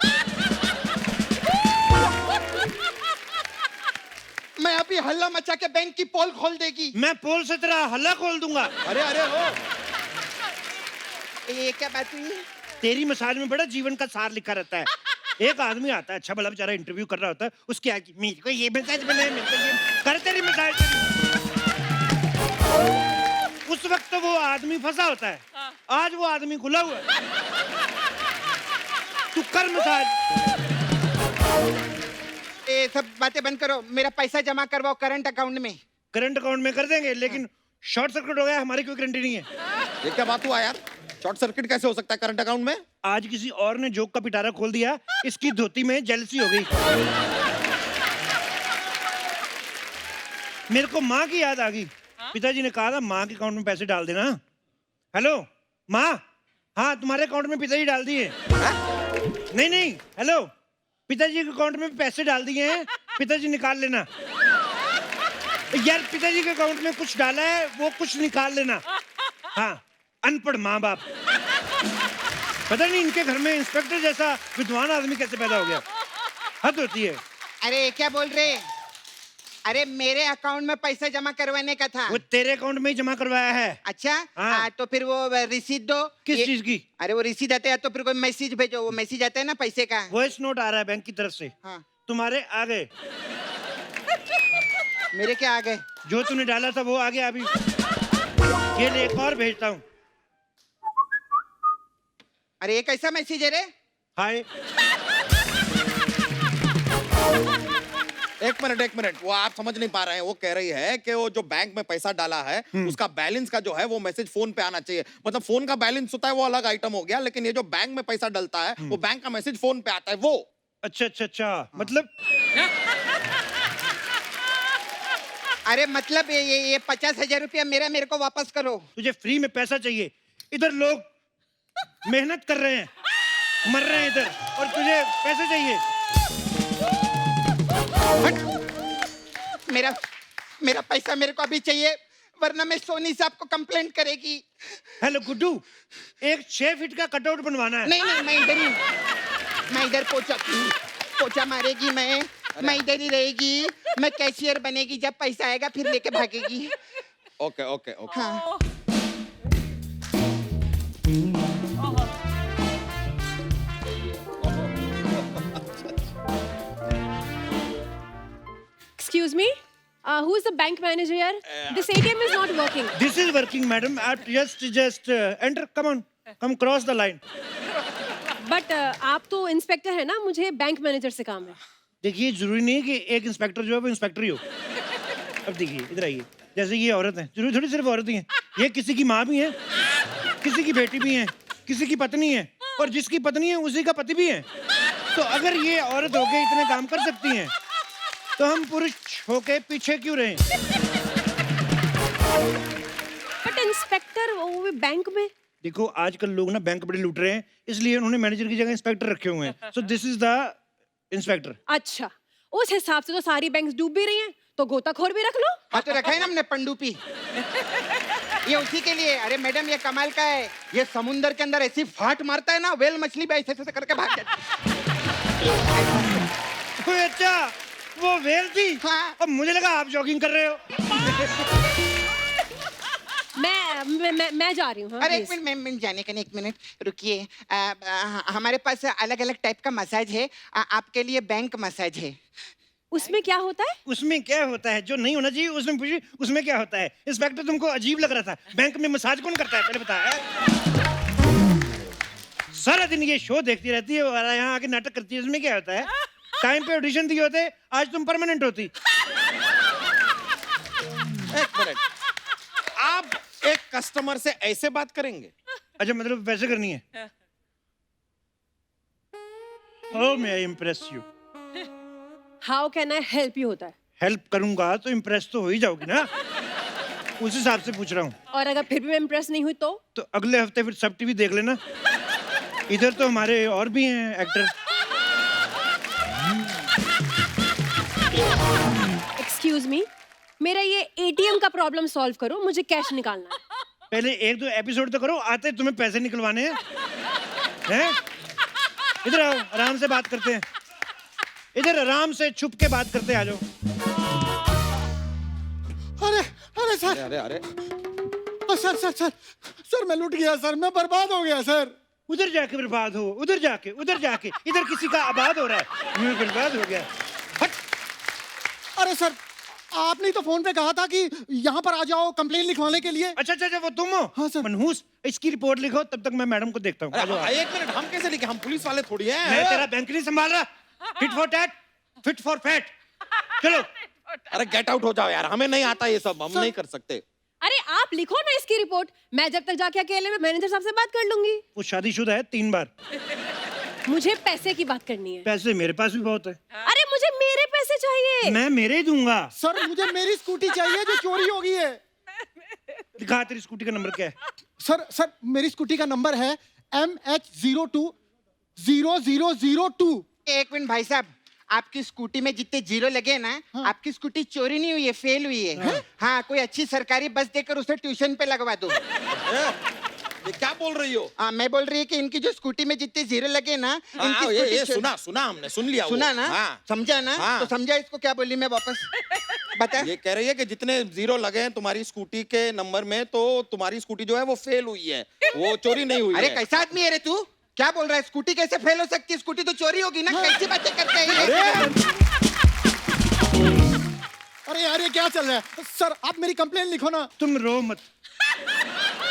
मैं अभी हल्ला मचा के बैंक की पोल खोल देगी।
मैं पोल से तेरा हल्ला खोल दूंगा।
अरे अरे हो,
ये क्या बात हुई?
तेरी मसाज में बड़ा जीवन का सार लिखा रहता है। एक आदमी आता है, अच्छा भला बेचारा इंटरव्यू कर रहा होता है, उसके आगे मेरे को ये मसाज बनाए, मेरे को ये कर, तेरी मसाज। उस वक्त तो वो आदमी फंसा होता है, आज वो आदमी खुला हुआ है। तू कर मसाज।
ये सब बातें बंद करो, मेरा पैसा जमा करवाओ करंट अकाउंट में।
करंट अकाउंट में कर देंगे, लेकिन शॉर्ट सर्किट हो गया, हमारी कोई गारंटी नहीं है।
ये क्या बात हुआ यार? शॉर्ट सर्किट कैसे हो सकता है करंट अकाउंट में?
आज किसी और ने जोक का पिटारा खोल दिया, इसकी धोती में जेलसी हो गई। मेरे को माँ की याद आ गई। पिताजी ने कहा था माँ के अकाउंट में पैसे डाल देना। हेलो माँ, हाँ तुम्हारे अकाउंट में पिताजी डाल दिए। नहीं नहीं, हेलो, पिताजी के अकाउंट में पैसे डाल दिए हैं, पिताजी निकाल लेना। यार पिताजी के अकाउंट में कुछ डाला है, वो कुछ निकाल लेना। हाँ, अनपढ़ माँ बाप। पता नहीं इनके घर में इंस्पेक्टर जैसा विद्वान आदमी कैसे पैदा हो गया। हद होती है।
अरे क्या बोल रहे? अरे मेरे अकाउंट में पैसा जमा करवाने का था।
वो तेरे अकाउंट में ही जमा करवाया है।
अच्छा,
हाँ।
तो फिर वो रिसीट दो।
किस चीज की?
अरे वो रिसीट आता है तो फिर कोई मैसेज भेजो। वो मैसेज आता है ना पैसे का।
वॉइस नोट आ रहा है बैंक की तरफ से।
हाँ।
तुम्हारे आ गए।
मेरे क्या आ गए?
जो तूने डाला था वो आ गया अभी। ये ले, एक और भेजता हूँ।
अरे ये कैसा मैसेज है रे?
हाय।
एक मिनट, वो आप समझ नहीं पा रहे हैं। वो कह रही है कि वो जो बैंक में पैसा डाला है उसका बैलेंस का जो है वो मैसेज फोन पे आना चाहिए। मतलब फोन का बैलेंस होता है वो अलग आइटम हो गया, लेकिन ये जो बैंक में पैसा डलता है वो बैंक का मैसेज फोन पे आता है वो।
अच्छा अच्छा अच्छा, मतलब
अरे मतलब ये 50,000 रुपया मेरे को वापस करो।
तुझे फ्री में पैसा चाहिए? इधर लोग मेहनत कर रहे हैं, मर रहे हैं इधर, और तुझे पैसे चाहिए?
मेरा पैसा मेरे को अभी चाहिए, वरना मैं सोनी साहब को कंप्लेंट करेगी।
हेलो गुड्डू, एक 6 फीट का कटआउट बनवाना है।
नहीं, मैं इधर पोछा मारेगी। मैं इधर ही रहेगी। मैं कैशियर बनेगी, जब पैसा आएगा फिर लेके भागेगी।
ओके।
हाँ।
Excuse me, who is the bank manager here? This ATM is not working.
This is working, madam. Just enter. Come cross the line.
But आप तो इंस्पेक्टर है ना, मुझे बैंक मैनेजर से काम है।
देखिए, जरूरी नहीं कि एक इंस्पेक्टर जो है वो इंस्पेक्टर ही हो। अब देखिए, इधर आइए। जैसे ये औरत है, जरूरी थोड़ी सिर्फ औरत ही है। ये किसी की माँ भी है, किसी की बेटी भी है, किसी की पत्नी है, और जिसकी पत्नी है उसी का पति भी है। तो अगर ये औरत होके इतने काम कर सकती हैं, तो हम पुरुष होके पीछे क्यों रहे?
बट इंस्पेक्टर वो भी बैंक में।
देखो, आजकल लोग ना बैंक बड़े लूट रहे हैं, इसलिए उन्होंने मैनेजर की जगह इंस्पेक्टर रखे हुए हैं। So this is the inspector.
अच्छा, उस हिसाब से तो सारी बैंक्स डूब भी रही हैं, तो गोताखोर भी रख लो।
हाँ, तो रखा है ना हमने पंडुपी। ये उसी के लिए। अरे मैडम, ये कमाल का है। ये समुंदर के अंदर ऐसी फाट मारता है ना, वेल मछली भी ऐसे करके भाग जाती है।
अच्छा, वो वेल थी?
हाँ।
अब मुझे लगा आप जॉगिंग कर रहे हो।
मैं जा रही हूँ। हाँ,
अरे
please.
एक मिनट जाने का नहीं, एक मिनट रुकिए। हमारे पास अलग अलग टाइप का मसाज है। आपके लिए बैंक मसाज है।
उसमें क्या होता है?
उसमें क्या होता है जो नहीं होना चाहिए उसमें पूछिए, उसमें क्या होता है? इंस्पेक्टर तुमको अजीब लग रहा था। बैंक में मसाज कौन करता है पहले बता। सारा दिन ये शो देखती रहती है और यहाँ आके नाटक करती है। इसमें क्या होता है? टाइम पे ऑडिशन दिए होते, आज तुम परमानेंट होती।
एक मिनट, आप एक कस्टमर से ऐसे बात करेंगे?
अच्छा, मतलब वैसे करनी है? How may I impress you?
How can I help you होता है।
हेल्प करूंगा तो इम्प्रेस तो हो ही जाओगी ना, उस हिसाब से पूछ रहा हूँ।
और अगर फिर भी मैं इम्प्रेस नहीं हुई तो
अगले हफ्ते फिर सब टीवी देख लेना। इधर तो हमारे और भी हैं एक्टर।
एक्सक्यूज मी, मेरा ये एटीएम का प्रॉब्लम सॉल्व करो, मुझे कैश निकालना है।
पहले 1-2 एपिसोड तो करो, आते तुम्हें पैसे निकलवाने हैं। हैं? इधर आओ, आराम से बात करते हैं। इधर आराम से छुप के बात करते हैं, आ जाओ।
अरे अरे सर,
अरे अरे
सर सर सर सर मैं लुट गया सर, मैं बर्बाद हो गया सर।
उधर जाके बर्बाद हो, उधर जाके, इधर किसी का आबाद हो रहा है, मैं बर्बाद हो गया। हट।
अरे सर, आपने तो फोन पे कहा था कि यहाँ पर आ जाओ कंप्लेन लिखवाने के लिए।
अच्छा अच्छा, वो तुम हो?
हाँ सर।
मनहूस, इसकी रिपोर्ट लिखो, तब तक मैं मैडम को देखता हूँ। आ जाओ।
एक मिनट, हम कैसे लिखे? हम पुलिस वाले थोड़ी हैं।
मैं तेरा बैंक नहीं संभाल रहा। Fit for tat, fit for fat. चलो।
अरे गेट आउट हो जाओ यार, हमें नहीं आता ये सब, हम नहीं कर सकते।
अरे आप लिखो ना इसकी रिपोर्ट, मैं जब तक जाके अकेले में मैनेजर साहब से बात कर लूंगी।
वो शादीशुदा है 3 बार।
मुझे पैसे की बात करनी है।
पैसे मेरे पास भी बहुत है।
अरे मुझे मेरे पैसे चाहिए।
मैं मेरे ही दूंगा।
सर मुझे मेरी स्कूटी चाहिए जो चोरी हो गई है।
दिखा, तेरी स्कूटी का नंबर क्या है?
सर मेरी स्कूटी का नंबर है MH020002। एक मिनट भाई साहब, आपकी स्कूटी में जितने जीरो लगे ना, आपकी स्कूटी चोरी नहीं हुई है, फेल हुई है। हाँ, कोई अच्छी सरकारी बस देकर उसे ट्यूशन पे लगवा दो।
ये क्या बोल रही हो?
मैं बोल रही है कि इनकी जो स्कूटी में जितने जीरो लगे ना, इनकी
ये
स्कूटी
सुना हमने, सुन लिया।
सुना ना?
हाँ।
समझा ना?
हाँ।
तो समझा इसको क्या बोली मैं वापस बता।
ये कह रही है कि जितने जीरो लगे हैं तुम्हारी स्कूटी के नंबर में, तो तुम्हारी स्कूटी जो है वो फेल हुई है, वो चोरी नहीं हुई
अरे
है।
कैसा आदमी है रे तू? क्या बोल रहा है? स्कूटी कैसे फेल हो सकती है? स्कूटी तो चोरी होगी ना। कैसी बातें करते हैं? अरे यार ये क्या चल रहा है? सर आप मेरी कंप्लेन लिखो ना।
तुम रो मत,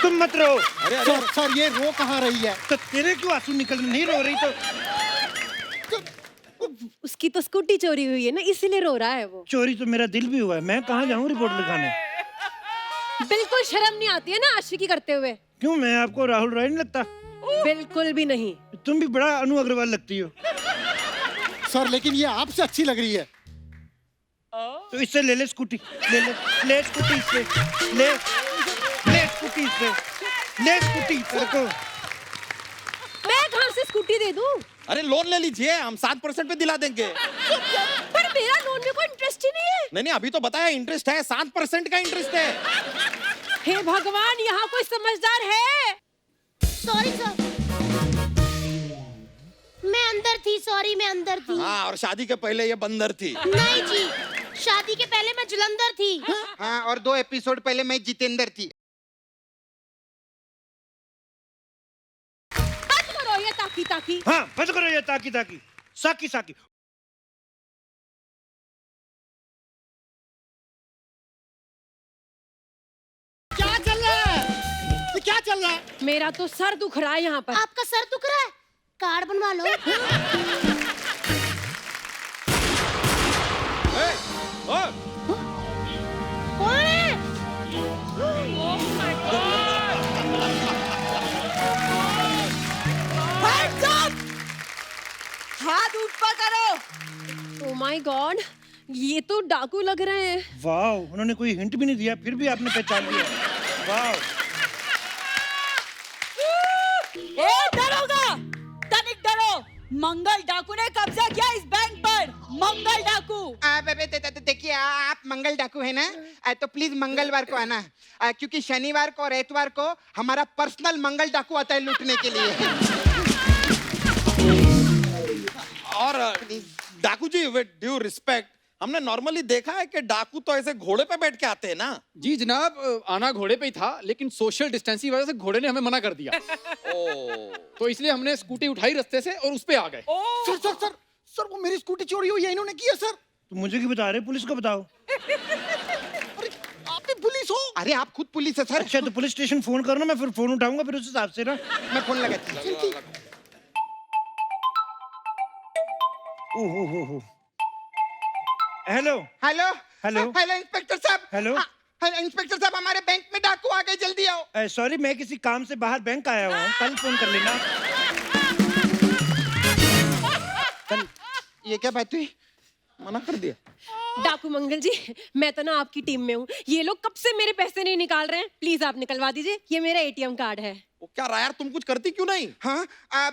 तुम मत रो।
अरे
सर ये रो कहाँ रही है?
तो तेरे क्यों आंसू निकल नहीं रो रही? तो
उसकी तो स्कूटी चोरी हुई है ना, इसीलिए रो रहा है वो।
चोरी तो मेरा दिल भी हुआ है, मैं कहाँ जाऊँ रिपोर्ट लिखाने?
बिल्कुल शर्म नहीं आती है ना आशिकी करते हुए?
क्यों, मैं आपको राहुल रॉय नहीं लगता?
बिल्कुल भी नहीं।
तुम भी बड़ा अनु अग्रवाल लगती हो।
सर लेकिन ये आपसे अच्छी लग रही है।
तो इससे ले ले स्कूटी, ले स्कूटी इससे, ले स्कूटी इससे, ले स्कूटी तेरे को।
मैं कहाँ से स्कूटी दे दूँ?
अरे लोन ले लीजिए, हम 7% पे दिला देंगे।
पर मेरा लोन में कोई इंटरेस्ट ही नहीं है।
नहीं अभी तो बताया इंटरेस्ट है, 7% का इंटरेस्ट है।
हे भगवान, यहाँ कोई समझदार है?
सॉरी सर, मैं अंदर थी। सॉरी, मैं अंदर थी।
हाँ, और शादी के पहले ये बंदर थी।
नहीं जी, शादी के पहले मैं जलंधर थी।
हाँ, और 2 एपिसोड पहले मैं जितेंद्र थी।
बंद करो ये ताकी ताकी।
हाँ, बंद करो ये ताकी ताकी, साकी साकी।
क्या चल रहा है? ये क्या चल रहा है?
मेरा तो सर दुख रहा है यहाँ पर।
आपका सर दुख रहा है? कार्ड बनवा लो। कौन है?
हाथ ऊपर करो।
ओह माय गॉड, ये तो डाकू लग रहे हैं।
वाह, उन्होंने कोई हिंट भी नहीं दिया, फिर भी आपने पहचान लिया। वाह।
ए डरोगा, तनिक डरो। मंगल डाकू ने कब्जा किया इस बैंक पर। मंगल डाकू।
देखिए आप मंगल डाकू है ना, तो प्लीज मंगलवार को आना, क्योंकि शनिवार को और एतवार को हमारा पर्सनल मंगल डाकू आता है लूटने के लिए।
और डाकू जी, विद ड्यू रिस्पेक्ट, हमने नॉर्मली देखा है कि डाकू तो ऐसे घोड़े पे बैठ के आते हैं ना।
जी जनाब, आना घोड़े पे ही था, लेकिन सोशल डिस्टेंसिंग वजह से घोड़े ने हमें मना कर दिया। तो इसलिए हमने स्कूटी उठाई रास्ते से और उस पे आ गए।
सर सर सर सर वो मेरी स्कूटी चोरी हुई है, इन्होंने की है सर।
तो मुझे क्यों बता रहे, पुलिस को बताओ।
अरे आप भी पुलिस हो? अरे आप खुद पुलिस है सर।
अच्छा, तो पुलिस स्टेशन फोन करो ना, मैं फिर फोन उठाऊंगा, फिर उस हिसाब से ना।
मैं फोन लगाती हूँ।
ओहो, hello
hello
hello
hello inspector साहब।
हेलो।
हेलो इंस्पेक्टर साहब, हमारे बैंक में डाकू आ गए, जल्दी आओ।
सॉरी, मैं किसी काम से बाहर बैंक आया हुआ हूँ, कल फोन कर लेना।
कल? ये क्या बात हुई?
मना कर दिया।
डाकू मंगल जी, मैं तो ना आपकी टीम में हूँ। ये लोग कब से मेरे पैसे नहीं निकाल रहे हैं, प्लीज आप निकलवा दीजिए। ये मेरा एटीएम कार्ड है।
वो क्या रहा यार, तुम कुछ करती क्यों नहीं?
हाँ हाँ,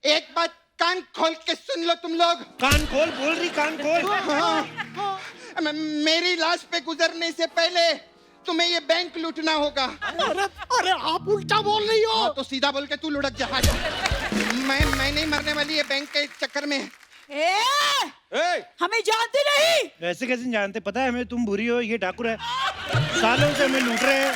एक बात कान खोल के सुन लो तुम लोग।
कान खोल बोल रही, कान खोल।
हाँ, मेरी लाश पे गुजरने से पहले तुम्हें ये बैंक लूटना होगा।
अरे आप उल्टा बोल रही हो।
तो सीधा बोल के तू लुढ़क जा। मैं नहीं मरने वाली है बैंक के चक्कर में।
हमें जानते नहीं।
ऐसे कैसे जानते, पता है हमें तुम बुरी हो, ये ठाकुर है, सालों से हमें लूट रहे हैं।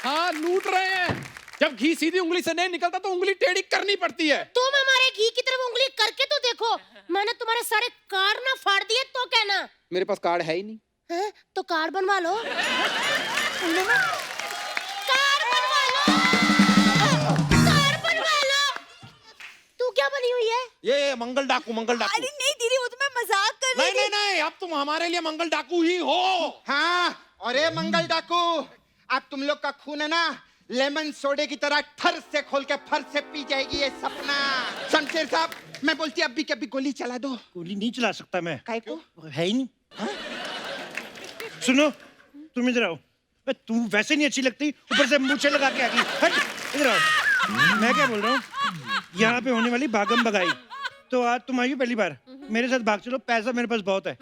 हाँ लूट रहे हैं। जब घी सीधी उंगली से नहीं निकलता तो उंगली टेढ़ी करनी पड़ती है।
तुम हमारे घी की तरफ उंगली करके तो देखो, मैंने तुम्हारे सारे कार्ड ना फाड़ दिए तो कहना।
मेरे पास कार्ड है ही नहीं।
है? तो कार्ड बनवा लो। कार्ड बनवा लो। कार्ड बनवा लो। तू क्या बनी हुई है?
ये मंगल डाकू, मंगल डाकू।
अरे नहीं दीदी, वो तो मैं मजाक कर रही थी।
नहीं, अब तुम हमारे लिए मंगल डाकू ही हो।
हाँ, और ये मंगल डाकू, अब तुम लोग का खून है ना, लेमन सोडे की तरह ठर से खोल के फर से पी जाएगी ये सपना। शमशेर साहब, मैं बोलती अभी के अभी गोली चला दो।
गोली नहीं चला सकता मैं,
काहे को?
है ही नहीं। सुनो, तुम इधर आओ। तू वैसे नहीं अच्छी लगती, ऊपर से मूछें लगा के आ गई। हट, इधर आओ। मैं क्या बोल रहा हूँ, यहाँ पे होने वाली भागम भगाई, तो आज तुम आई हो पहली बार, मेरे साथ भाग चलो, पैसा मेरे पास बहुत है।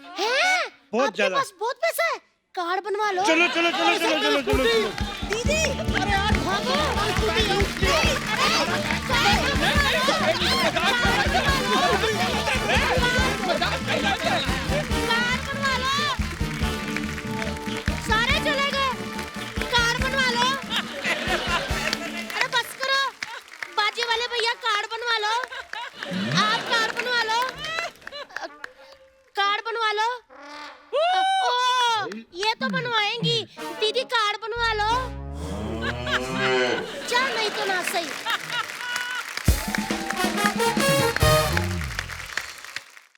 बहुत ज्यादा।
आपके पास बहुत पैसा है, कार्ड बनवा लो।
चलो चलो चलो चलो चलो चलो चलो।
दीदी, अरे यार भागो। सारे चले गए, कार्ड बनवा लो। अरे बस करो, बाजी वाले भैया कार्ड बनवा लो। आप कार्ड बनवा लो, कार्ड बनवा लो। ओ, ये तो बनवाएंगी दीदी, कार्ड बनवा लो। जा नहीं तो ना सही।